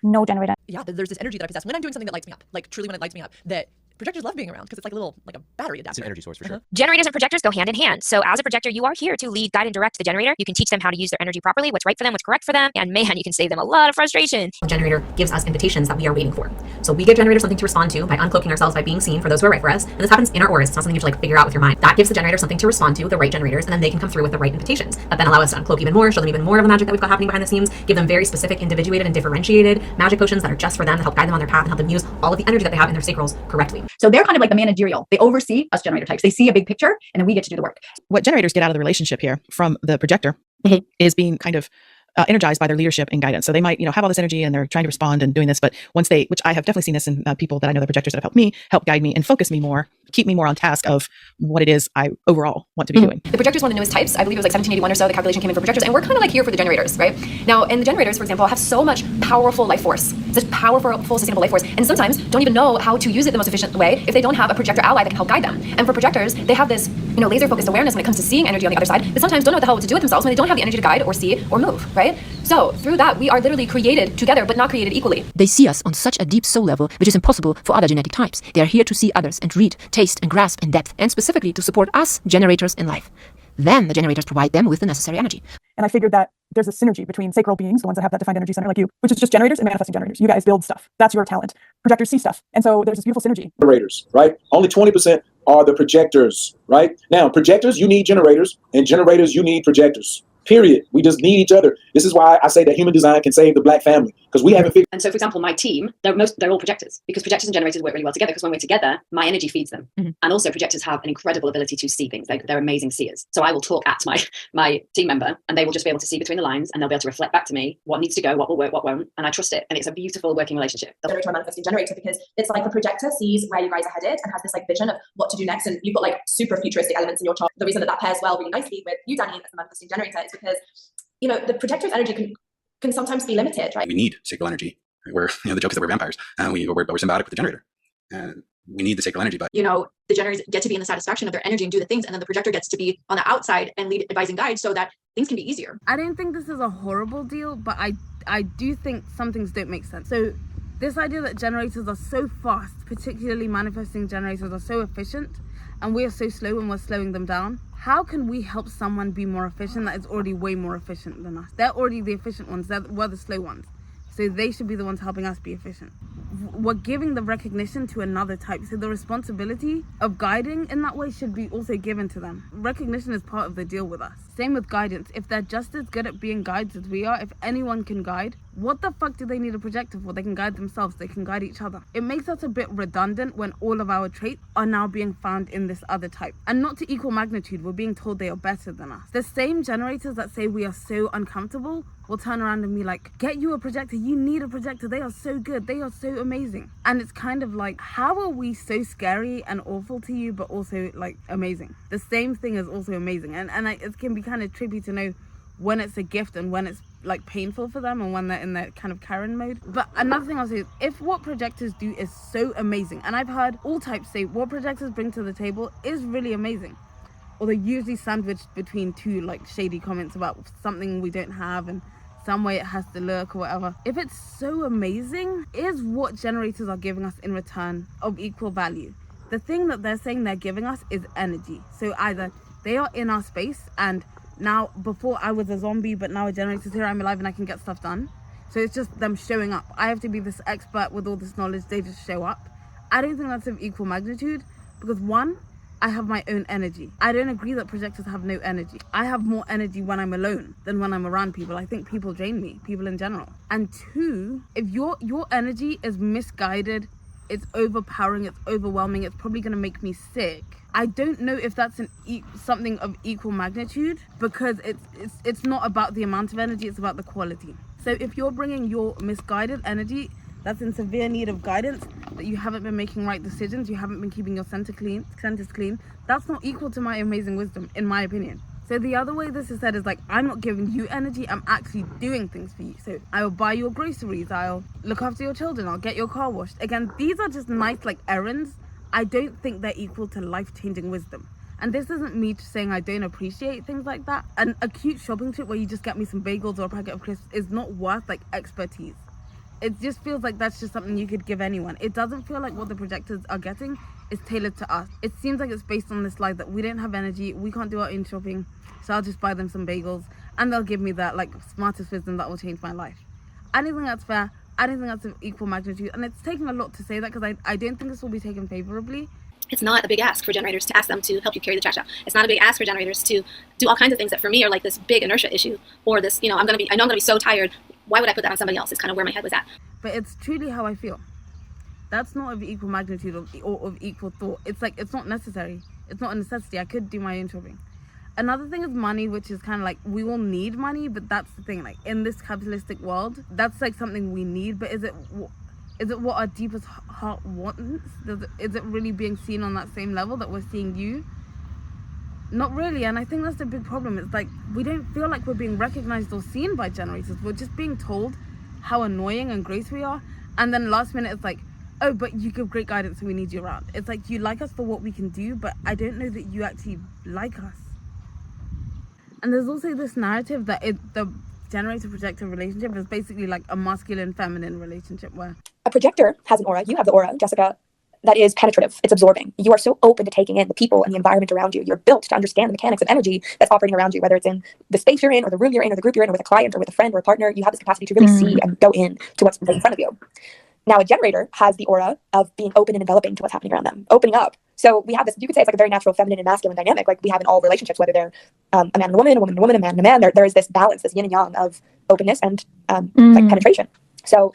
no generator. Yeah, there's this energy that I possess when I'm doing something that lights me up. Like truly when it lights me up, that projectors love being around because it's like a battery adapter. It's an energy source for sure. Generators and projectors go hand in hand. So as a projector, you are here to lead, guide, and direct the generator. You can teach them how to use their energy properly, what's right for them, what's correct for them, and man, you can save them a lot of frustration. The generator gives us invitations that we are waiting for. So we give generator something to respond to by uncloaking ourselves, by being seen for those who are right for us. And this happens in our auras. It's not something you have to figure out with your mind. That gives the generator something to respond to, the right generators, and then they can come through with the right invitations that then allow us to uncloak even more, show them even more of the magic that we've got happening behind the scenes, give them very specific, individuated, and differentiated magic potions that are just for them, that help guide them on their path and help them use all of the energy that they have in their sacrals correctly. So they're kind of like the managerial. They oversee us generator types. They see a big picture, and then we get to do the work. What generators get out of the relationship here from the projector is being kind of energized by their leadership and guidance. So they might, have all this energy and they're trying to respond and doing this, but once they, which I have definitely seen this in people that I know, the projectors that have helped me, help guide me and focus me more, keep me more on task of what it is I overall want to be doing. The projector is one of the newest types. I believe it was like 1781 or so. The calculation came in for projectors, and we're kind of like here for the generators, right? Now, and the generators, for example, have so much powerful life force, such powerful, sustainable life force, and sometimes don't even know how to use it the most efficient way if they don't have a projector ally that can help guide them. And for projectors, they have this, laser focused awareness when it comes to seeing energy on the other side, but sometimes don't know what the hell to do with themselves when they don't have the energy to guide or see or move, right? So through that, we are literally created together, but not created equally. They see us on such a deep soul level, which is impossible for other genetic types. They are here to see others and read, taste, and grasp in depth, and specifically to support us generators in life. Then the generators provide them with the necessary energy. And I figured that there's a synergy between sacral beings, the ones that have that defined energy center like you, which is just generators, and manifesting generators. You guys build stuff. That's your talent. Projectors see stuff. And so there's this beautiful synergy. Generators, right? Only 20% are the projectors, right? Now, projectors, you need generators, and generators, you need projectors. Period. We just need each other. This is why I say that human design can save the Black family, because we haven't figured. And so, for example, my team, they're all projectors, because projectors and generators work really well together, because when we're together, my energy feeds them. And also projectors have an incredible ability to see things. They're amazing seers. So I will talk at my team member, and they will just be able to see between the lines, and they'll be able to reflect back to me what needs to go, what will work, what won't. And I trust it. And it's a beautiful working relationship. The generator manifesting generator, because it's like the projector sees where you guys are headed and has this like vision of what to do next. And you've got like super futuristic elements in your chart. The reason that pairs well really nicely with you, Danny, as the manifesting generator, is because the projector's energy can sometimes be limited, right? We need sacral energy. We're, the joke is that we're vampires, and we're symbiotic with the generator. And we need the sacral energy, but the generators get to be in the satisfaction of their energy and do the things, and then the projector gets to be on the outside and lead, advise, and guide, so that things can be easier. I don't think this is a horrible deal, but I do think some things don't make sense. So this idea that generators are so fast, particularly manifesting generators, are so efficient, and we are so slow and we're slowing them down. How can we help someone be more efficient that is already way more efficient than us? They're already the efficient ones. We're the slow ones. So they should be the ones helping us be efficient. We're giving the recognition to another type. So the responsibility of guiding in that way should be also given to them. Recognition is part of the deal with us. Same with guidance. If they're just as good at being guides as we are, if anyone can guide, what the fuck do they need a projector for? They can guide themselves. They can guide each other. It makes us a bit redundant when all of our traits are now being found in this other type. And not to equal magnitude, we're being told they are better than us. The same generators that say we are so uncomfortable will turn around and be like, get you a projector. You need a projector. They are so good. They are so amazing. And it's kind of like, how are we so scary and awful to you, but also like amazing? The same thing is also amazing. And it can be kind of trippy to know when it's a gift and when it's like painful for them and when they're in their kind of Karen mode. But another thing I'll say is, if what projectors do is so amazing, and I've heard all types say what projectors bring to the table is really amazing, or they're usually sandwiched between two like shady comments about something we don't have and some way it has to look or whatever. If it's so amazing, is what generators are giving us in return of equal value? The thing that they're saying they're giving us is energy. So either they are in our space, and now, before I was a zombie, but now a generator's here, I'm alive and I can get stuff done. So it's just them showing up. I have to be this expert with all this knowledge, they just show up. I don't think that's of equal magnitude, because one, I have my own energy. I don't agree that projectors have no energy. I have more energy when I'm alone than when I'm around people. I think people drain me, people in general. And two, if your energy is misguided, it's overpowering, it's overwhelming, it's probably gonna make me sick. I don't know if that's something of equal magnitude, because it's not about the amount of energy, it's about the quality. So if you're bringing your misguided energy that's in severe need of guidance, that you haven't been making right decisions, you haven't been keeping your centers clean, that's not equal to my amazing wisdom, in my opinion. So the other way this is said is like, I'm not giving you energy, I'm actually doing things for you. So I will buy your groceries, I'll look after your children, I'll get your car washed. Again, these are just nice like errands. I don't think they're equal to life-changing wisdom. And this isn't me saying I don't appreciate things like that. A cute shopping trip where you just get me some bagels or a packet of crisps is not worth like expertise. It just feels like that's just something you could give anyone. It doesn't feel like what the projectors are getting is tailored to us. It seems like it's based on this lie that we don't have energy, we can't do our own shopping, so I'll just buy them some bagels and they'll give me that like smartest wisdom that will change my life. I don't think that's fair. I don't think that's of equal magnitude, and it's taking a lot to say that, because I don't think this will be taken favorably. It's not a big ask for generators to ask them to help you carry the trash out. It's not a big ask for generators to do all kinds of things that for me are like this big inertia issue, or this, I know I'm gonna be so tired. Why would I put that on somebody else? Is kind of where my head was at. But it's truly how I feel. That's not of equal magnitude or of equal thought. It's like, it's not necessary. It's not a necessity. I could do my own shopping. Another thing is money, which is kind of like, we all need money, but that's the thing. Like, in this capitalistic world, that's like something we need. But is it what our deepest heart wants? Is it really being seen on that same level that we're seeing you? Not really. And I think that's the big problem. It's like, we don't feel like we're being recognized or seen by generators. We're just being told how annoying and gross we are, and then last minute it's like, oh, but you give great guidance, so we need you around. It's like, you like us for what we can do, but I don't know that you actually like us. And there's also this narrative that the generator-projector relationship is basically like a masculine-feminine relationship, where A projector has an aura. You have the aura, Jessica, that is penetrative. It's absorbing. You are so open to taking in the people and the environment around you. You're built to understand the mechanics of energy that's operating around you, whether it's in the space you're in, or the room you're in, or the group you're in, or with a client, or with a friend, or a partner. You have this capacity to really see and go in to what's right in front of you. Now, a generator has the aura of being open and enveloping to what's happening around them, opening up. So we have this, you could say it's like a very natural feminine and masculine dynamic, like we have in all relationships, whether they're a man and a woman, a woman and a woman, a man and a man. There is this balance, this yin and yang of openness and like penetration. So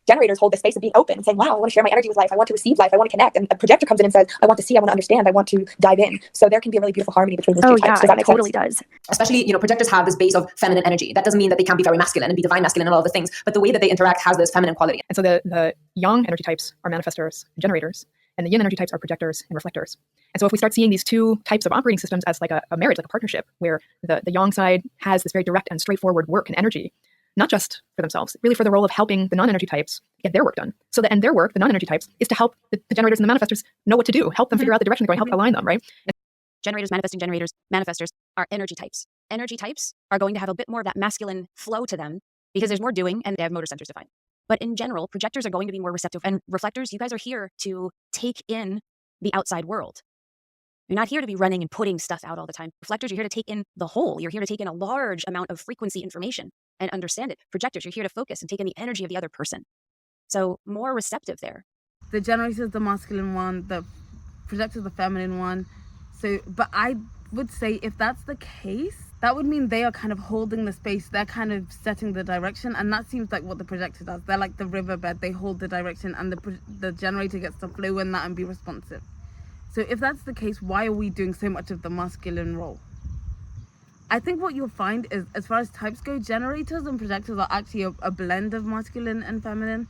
generators hold this space of being open and saying, wow, I want to share my energy with life. I want to receive life. I want to connect. And a projector comes in and says, I want to see, I want to understand, I want to dive in. So there can be a really beautiful harmony between those two types. Does that make totally sense? does. Especially, projectors have this base of feminine energy. That doesn't mean that they can't be very masculine and be divine masculine and all of the things, but the way that they interact has this feminine quality. And so the yang energy types are manifestors and generators, and the yin energy types are projectors and reflectors. And so if we start seeing these two types of operating systems as like a marriage, like a partnership, where the yang side has this very direct and straightforward work and energy, not just for themselves, really for the role of helping the non-energy types get their work done. So that, and their work, the non-energy types, is to help the generators and the manifestors know what to do, help them figure out the direction they're going, help align them, right? Generators, manifesting generators, manifestors are energy types. Energy types are going to have a bit more of that masculine flow to them because there's more doing and they have motor centers defined. But in general, projectors are going to be more receptive, and reflectors, you guys are here to take in the outside world. You're not here to be running and putting stuff out all the time. Reflectors, you're here to take in the whole. You're here to take in a large amount of frequency information and understand it. Projectors, you're here to focus and take in the energy of the other person. So more receptive there. the generator is the masculine one, the projector is the feminine one. So, but I would say if that's the case, that would mean they are kind of holding the space. They're kind of setting the direction, and that seems like what the projector does. They're like the riverbed. They hold the direction, and the generator gets to flow in that and be responsive. So if that's the case, why are we doing so much of the masculine role? I think what you'll find is, as far as types go, generators and projectors are actually a blend of masculine and feminine,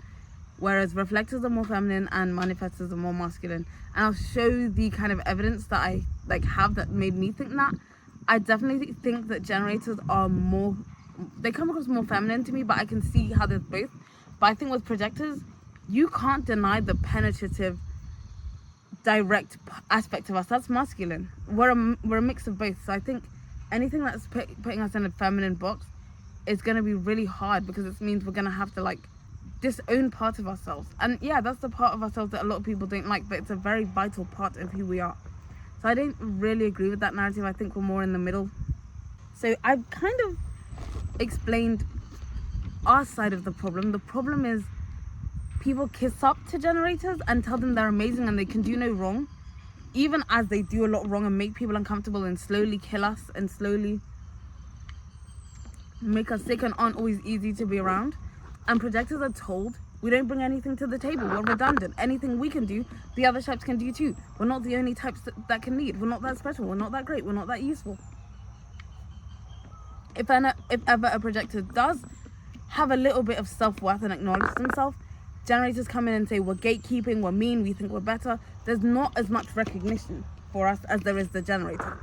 whereas reflectors are more feminine and manifestors are more masculine. And I'll show the kind of evidence that I have that made me think that. I definitely think that generators are more, they come across more feminine to me, but I can see how there's both. But I think with projectors, you can't deny the penetrative, direct aspect of us. That's masculine. We're a mix of both. So I think anything that's putting us in a feminine box is going to be really hard, because it means we're going to have to disown part of ourselves. And yeah, that's the part of ourselves that a lot of people don't like, but it's a very vital part of who we are. So I don't really agree with that narrative. I think we're more in the middle. So I've kind of explained our side of the problem. The problem is people kiss up to generators and tell them they're amazing and they can do no wrong, even as they do a lot wrong and make people uncomfortable and slowly kill us and slowly make us sick and aren't always easy to be around. And projectors are told, we don't bring anything to the table, we're redundant. Anything we can do, the other types can do too. We're not the only types that can lead. We're not that special, we're not that great, we're not that useful. If ever a projector does have a little bit of self-worth and acknowledge themselves, generators come in and say, we're gatekeeping, we're mean, we think we're better. There's not as much recognition for us as there is the generator.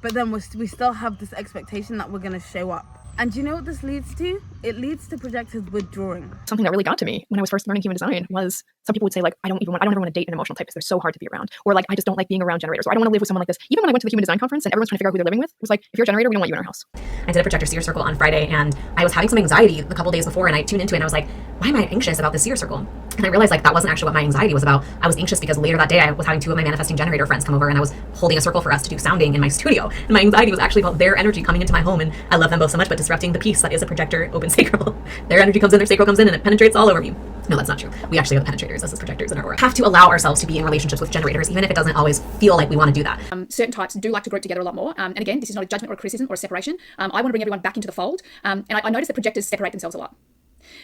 But then we still have this expectation that we're going to show up. And do you know what this leads to? it leads to projectors withdrawing. Something that really got to me when I was first learning human design was some people would say, like, I don't ever want to date an emotional type because they're so hard to be around. Or like, I just don't like being around generators. Or I don't want to live with someone like this. Even when I went to the human design conference and everyone's trying to figure out who they're living with, it was like, if you're a generator, we don't want you in our house. I did a projector seer circle on Friday, and I was having some anxiety a couple days before, and I tuned into it and I was like, why am I anxious about the seer circle? And I realized like that wasn't actually what my anxiety was about. I was anxious because later that day I was having 2 of my manifesting generator friends come over, and I was holding a circle for us to do sounding in my studio. And my anxiety was actually about their energy coming into my home, and I love them both so much, but disrupting the peace that is a projector open sacral. Their energy comes in, their sacral comes in, and it penetrates all over me. No, that's not true. We actually are the penetrators. Us as projectors in our aura have to allow ourselves to be in relationships with generators, even if it doesn't always feel like we want to do that. Certain types do like to group together a lot more. And again, this is not a judgment or a criticism or a separation. I want to bring everyone back into the fold. And I notice that projectors separate themselves a lot.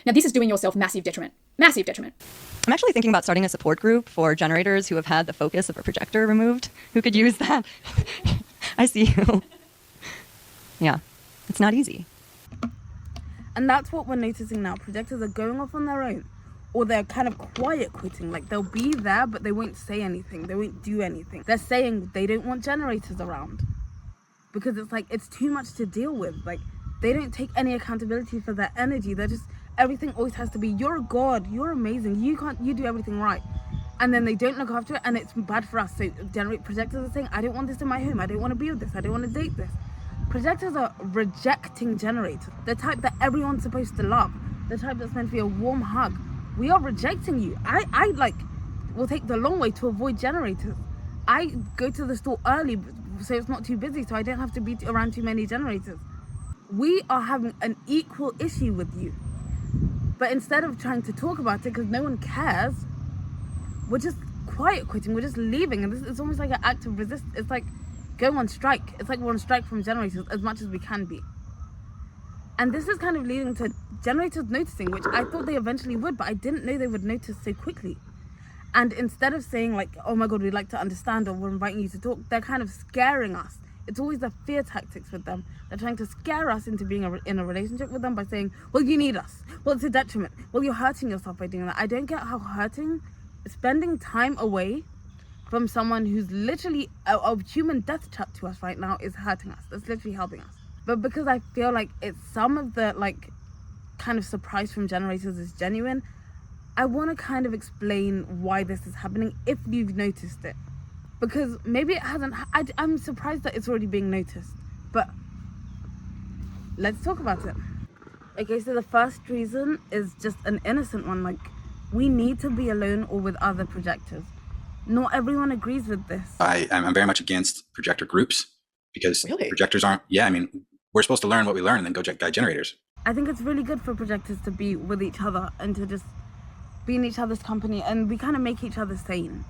Now, this is doing yourself massive detriment. Massive detriment. I'm actually thinking about starting a support group for generators who have had the focus of a projector removed, who could use that. I see you. Yeah, it's not easy. And that's what we're noticing now. Projectors are going off on their own, or they're kind of quiet quitting. Like, they'll be there, but they won't say anything. They won't do anything. They're saying they don't want generators around because it's like, it's too much to deal with. Like, they don't take any accountability for their energy. They're just, everything always has to be, you're a god, you're amazing, you do everything right. And then they don't look after it, and it's bad for us. So projectors are saying, I don't want this in my home. I don't want to be with this. I don't want to date this. Projectors are rejecting generators. The type that everyone's supposed to love. The type that's meant to be a warm hug. We are rejecting you. I will take the long way to avoid generators. I go to the store early so it's not too busy, so I don't have to be around too many generators. We are having an equal issue with you. But instead of trying to talk about it, because no one cares, we're just quiet quitting. We're just leaving. And this is almost like an act of resistance. It's like going on strike. It's like we're on strike from generators as much as we can be. And this is kind of leading to generators noticing, which I thought they eventually would, but I didn't know they would notice so quickly. And instead of saying like, oh my God, we'd like to understand, or we're inviting you to talk, they're kind of scaring us. It's always the fear tactics with them. They're trying to scare us into being in a relationship with them by saying, well, you need us. Well, it's a detriment. Well, you're hurting yourself by doing that. I don't get how hurting, spending time away from someone who's literally a human death trap to us right now is hurting us. That's literally helping us. But because I feel like it's some of the like kind of surprise from generators is genuine, I want to kind of explain why this is happening if you've noticed it. Because maybe it hasn't. I'm surprised that it's already being noticed. But let's talk about it. Okay, so the first reason is just an innocent one. Like, we need to be alone or with other projectors. Not everyone agrees with this. I'm very much against projector groups because projectors aren't, we're supposed to learn what we learn and then go guide generators. I think it's really good for projectors to be with each other and to just be in each other's company, and we kind of make each other sane.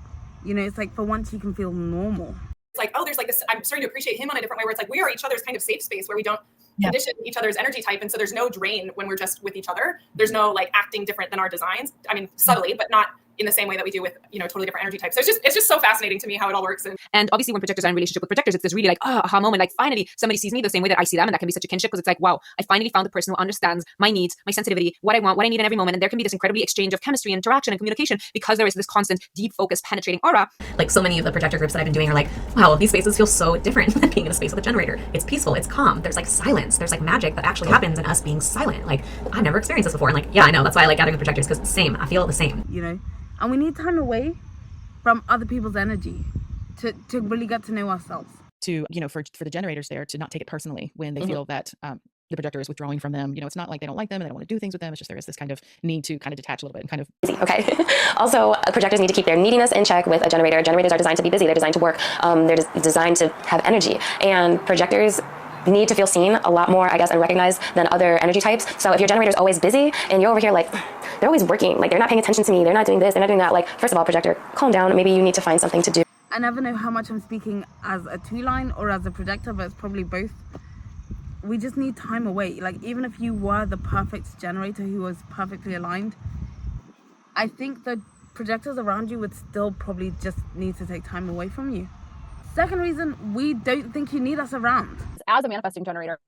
You know, it's like for once you can feel normal. It's like, oh, there's like this, I'm starting to appreciate him on a different way where it's like, we are each other's kind of safe space where we don't condition each other's energy type. And so there's no drain when we're just with each other. There's no like acting different than our designs. I mean, subtly, but not in the same way that we do with, totally different energy types. So it's just so fascinating to me how it all works. And obviously when projectors are in relationship with projectors, it's this really like, aha moment. Like finally somebody sees me the same way that I see them. And that can be such a kinship because it's like, wow, I finally found the person who understands my needs, my sensitivity, what I want, what I need in every moment. And there can be this incredibly exchange of chemistry, interaction, and communication because there is this constant, deep, focused, penetrating aura. Like so many of the projector groups that I've been doing are like, wow, these spaces feel so different than being in a space with a generator. It's peaceful, it's calm. There's like silence. There's like magic that actually happens in us being silent. Like I've never experienced this before. And like, yeah, I know. That's why I like gathering with projectors because same. I feel the same. And we need time away from other people's energy to really get to know ourselves. To, for the generators there to not take it personally when they feel that the projector is withdrawing from them. It's not like they don't like them and they don't want to do things with them. It's just there is this kind of need to kind of detach a little bit and kind of. Okay. Also, projectors need to keep their neediness in check with a generator. Generators are designed to be busy. They're designed to work. They're designed to have energy. And projectors need to feel seen a lot more, I guess, and recognized than other energy types. So if your generator's always busy and you're over here like, they're always working, like they're not paying attention to me, they're not doing this, they're not doing that. Like, first of all, projector, calm down. Maybe you need to find something to do. I never know how much I'm speaking as a two-line or as a projector, but it's probably both. We just need time away. Like, even if you were the perfect generator who was perfectly aligned, I think the projectors around you would still probably just need to take time away from you. Second reason, we don't think you need us around. As a manifesting generator,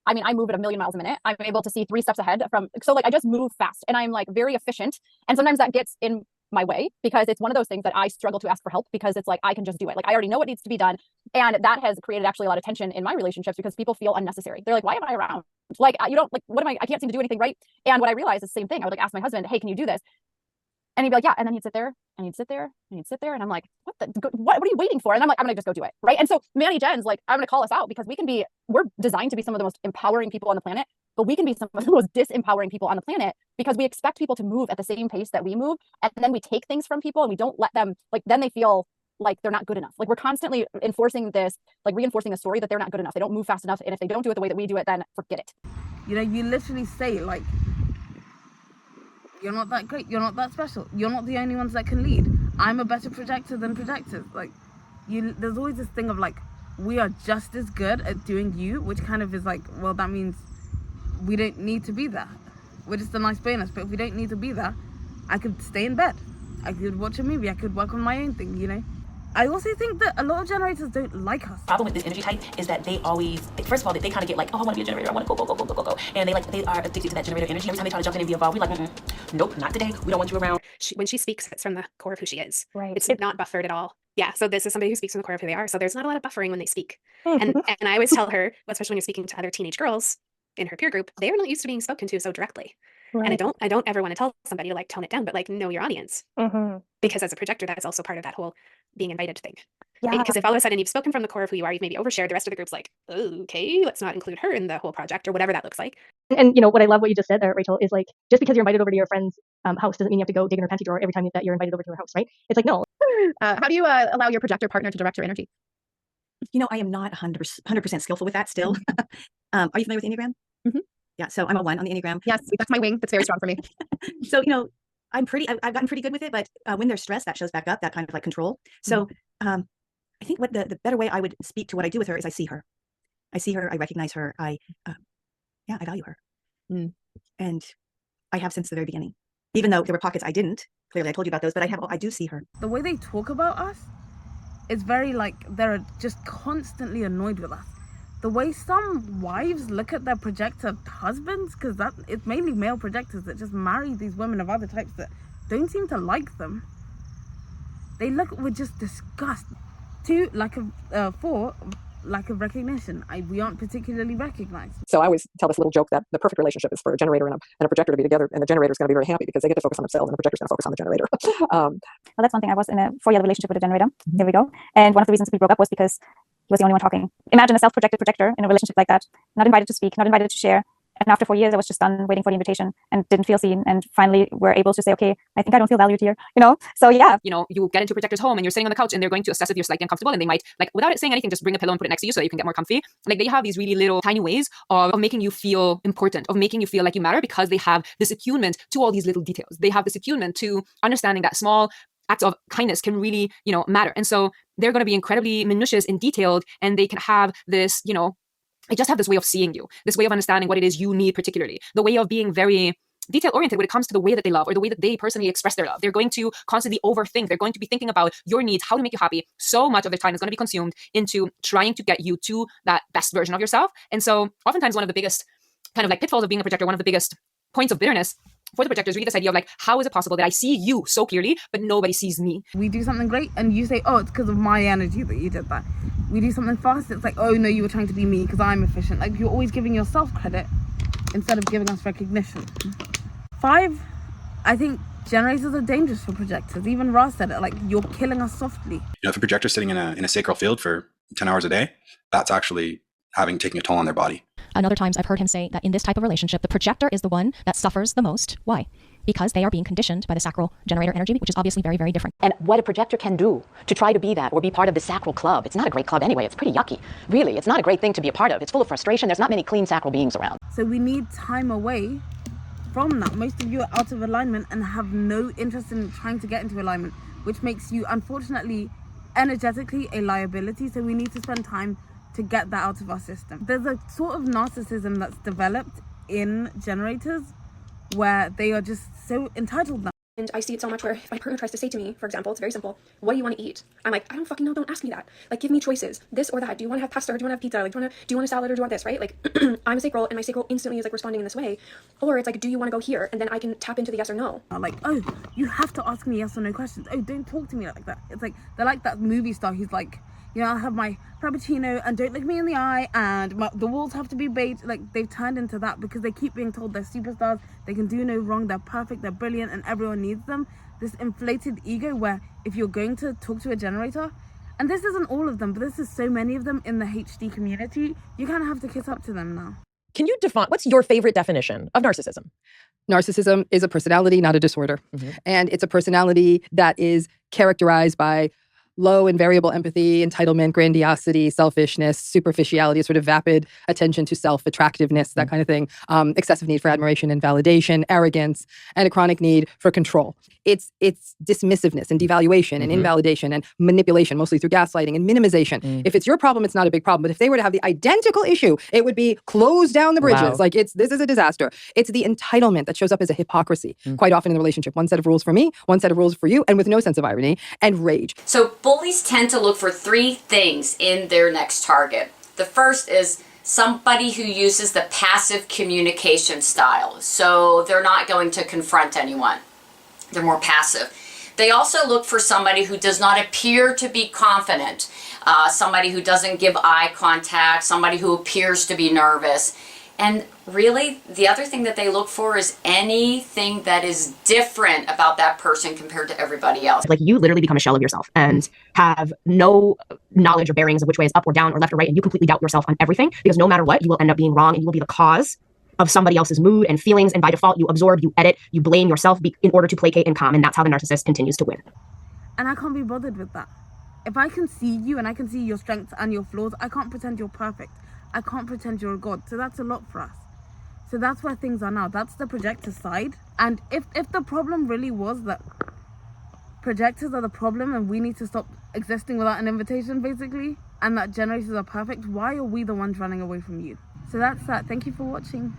I mean, I move at 1,000,000 miles a minute. I'm able to see 3 steps ahead so like I just move fast and I'm like very efficient. And sometimes that gets in my way, because it's one of those things that I struggle to ask for help, because it's like I can just do it. Like I already know what needs to be done. And that has created actually a lot of tension in my relationships because people feel unnecessary. They're like, why am I around? Like, you don't like, what am I can't seem to do anything right. And what I realized is the same thing. I would like ask my husband, hey, can you do this? And he'd be like, yeah. And then he'd sit there and he'd sit there and he'd sit there. And I'm like, what are you waiting for? And I'm like, I'm going to just go do it. Right. And so Manny Jen's like, I'm going to call us out because we're designed to be some of the most empowering people on the planet, but we can be some of the most disempowering people on the planet because we expect people to move at the same pace that we move. And then we take things from people and we don't let them, like, then they feel like they're not good enough. Like we're constantly enforcing this, like reinforcing a story that they're not good enough. They don't move fast enough. And if they don't do it the way that we do it, then forget it. You know, you literally say like, you're not that great. You're not that special. You're not the only ones that can lead. I'm a better projector than projectors. Like, there's always this thing of like, we are just as good at doing you, which kind of is like, well, that means we don't need to be there. We're just a nice bonus. But if we don't need to be there, I could stay in bed. I could watch a movie. I could work on my own thing, you know? I also think that a lot of generators don't like us. The problem with this energy type is that they always, first of all, they kind of get like, oh, I want to be a generator. I want to go. And they are addicted to that generator energy. Every time they try to jump in and be involved, we're like, nope, not today. We don't want you around. When she speaks, it's from the core of who she is. Right. It's not buffered at all. Yeah. So this is somebody who speaks from the core of who they are. So there's not a lot of buffering when they speak. And I always tell her, especially when you're speaking to other teenage girls in her peer group, they are not used to being spoken to so directly. Right. And I don't ever want to tell somebody to like tone it down, but like know your audience. Because as a projector, that's also part of that whole being invited thing. Yeah. Because if all of a sudden you've spoken from the core of who you are, you've maybe overshared, the rest of the group's like, oh, okay, let's not include her in the whole project or whatever that looks like. And you know what I love what you just said there, Rachel, is like just because you're invited over to your friend's house doesn't mean you have to go dig in her pantry drawer every time that you're invited over to her house, right? It's like no. How do you allow your projector partner to direct your energy? You know, I am not 100% skillful with that still. Are you familiar with Enneagram? Yeah, so I'm a 1 on the Enneagram. Yes, that's my wing. That's very strong for me. So, you know, I've gotten pretty good with it, but when they're stressed, that shows back up, that kind of like control. So I think what the better way I would speak to what I do with her is I see her. I recognize her. I value her. And I have since the very beginning. Even though there were pockets I didn't. Clearly, I told you about those, but I do see her. The way they talk about us is very like they're just constantly annoyed with us. The way some wives look at their projector husbands, because it's mainly male projectors that just marry these women of other types that don't seem to like them. They look with just disgust. 2, for lack of recognition. We aren't particularly recognized. So I always tell this little joke that the perfect relationship is for a generator and a projector to be together, and the generator is going to be very happy because they get to focus on themselves, and the projector is going to focus on the generator. Well, that's one thing. I was in a 4-year relationship with a generator. There we go. And one of the reasons we broke up was because he was the only one talking. Imagine a self-projected projector in a relationship like that, not invited to speak, not invited to share. And after 4 years, I was just done waiting for the invitation and didn't feel seen. And finally, we're able to say, okay, I think I don't feel valued here, you know? So yeah. You know, you get into a projector's home and you're sitting on the couch and they're going to assess if you're slightly uncomfortable, and they might, like, without it saying anything, just bring a pillow and put it next to you so that you can get more comfy. Like, they have these really little tiny ways of making you feel important, of making you feel like you matter, because they have this attunement to all these little details. They have this attunement to understanding that small acts of kindness can really, you know, matter. And so they're going to be incredibly minutious and detailed, and they can have this, you know, I just have this way of seeing you, this way of understanding what it is you need particularly, the way of being very detail oriented when it comes to the way that they love or the way that they personally express their love. They're going to constantly overthink. They're going to be thinking about your needs, how to make you happy. So much of their time is going to be consumed into trying to get you to that best version of yourself. And so oftentimes one of the biggest kind of like pitfalls of being a projector, one of the biggest points of bitterness for the projector is really this idea of like, how is it possible that I see you so clearly, but nobody sees me? We do something great and you say, oh, it's because of my energy that you did that. We do something fast, it's like, oh no, you were trying to be me because I'm efficient. Like, you're always giving yourself credit instead of giving us recognition. 5, I think generators are dangerous for projectors. Even Ra said it, like, you're killing us softly. You know, if a projector's sitting in a sacral field for 10 hours a day, that's actually taking a toll on their body. And other times I've heard him say that in this type of relationship, the projector is the one that suffers the most. Why? Because they are being conditioned by the sacral generator energy, which is obviously very, very different. And what a projector can do to try to be that or be part of the sacral club, it's not a great club anyway. It's pretty yucky. Really, it's not a great thing to be a part of. It's full of frustration. There's not many clean sacral beings around. So we need time away from that. Most of you are out of alignment and have no interest in trying to get into alignment, which makes you, unfortunately, energetically a liability. So we need to spend time to get that out of our system. There's a sort of narcissism that's developed in generators where they are just so entitled now. And I see it so much where if my partner tries to say to me, for example, it's very simple, what do you want to eat? I'm like, I don't fucking know, don't ask me that. Like, give me choices, this or that. Do you want to have pasta or do you want to have pizza? Like, do you want a salad or do you want this, right? Like, I'm a sacral and my sacral instantly is like responding in this way. Or it's like, do you want to go here? And then I can tap into the yes or no. I'm like, oh, you have to ask me yes or no questions. Oh, don't talk to me like that. It's like, they're like that movie star who's like, you know, I'll have my frappuccino and don't look me in the eye and the walls have to be beige. Like, they've turned into that because they keep being told they're superstars, they can do no wrong, they're perfect, they're brilliant, and everyone needs them. This inflated ego where if you're going to talk to a generator, and this isn't all of them, but this is so many of them in the HD community, you kind of have to kiss up to them now. Can you define, what's your favorite definition of narcissism? Narcissism is a personality, not a disorder. And it's a personality that is characterized by low and variable empathy, entitlement, grandiosity, selfishness, superficiality, sort of vapid attention to self, attractiveness, that kind of thing, excessive need for admiration and validation, arrogance, and a chronic need for control. It's dismissiveness and devaluation and invalidation and manipulation, mostly through gaslighting and minimization. If it's your problem, it's not a big problem. But if they were to have the identical issue, it would be close down the bridges. Wow. Like, this is a disaster. It's the entitlement that shows up as a hypocrisy quite often in the relationship. One set of rules for me, one set of rules for you, and with no sense of irony and rage. So bullies tend to look for three things in their next target. The first is somebody who uses the passive communication style. So they're not going to confront anyone. They're more passive. They also look for somebody who does not appear to be confident, somebody who doesn't give eye contact, somebody who appears to be nervous. And really, the other thing that they look for is anything that is different about that person compared to everybody else. Like, you literally become a shell of yourself and have no knowledge or bearings of which way is up or down or left or right, and you completely doubt yourself on everything, because no matter what, you will end up being wrong and you will be the cause of somebody else's mood and feelings, and by default, you absorb, you edit, you blame yourself in order to placate and calm, and that's how the narcissist continues to win. And I can't be bothered with that. If I can see you and I can see your strengths and your flaws, I can't pretend you're perfect. I can't pretend you're a god. So that's a lot for us. So that's where things are now. That's the projector side. And if the problem really was that projectors are the problem and we need to stop existing without an invitation, basically, and that generators are perfect, why are we the ones running away from you? So that's that. Thank you for watching.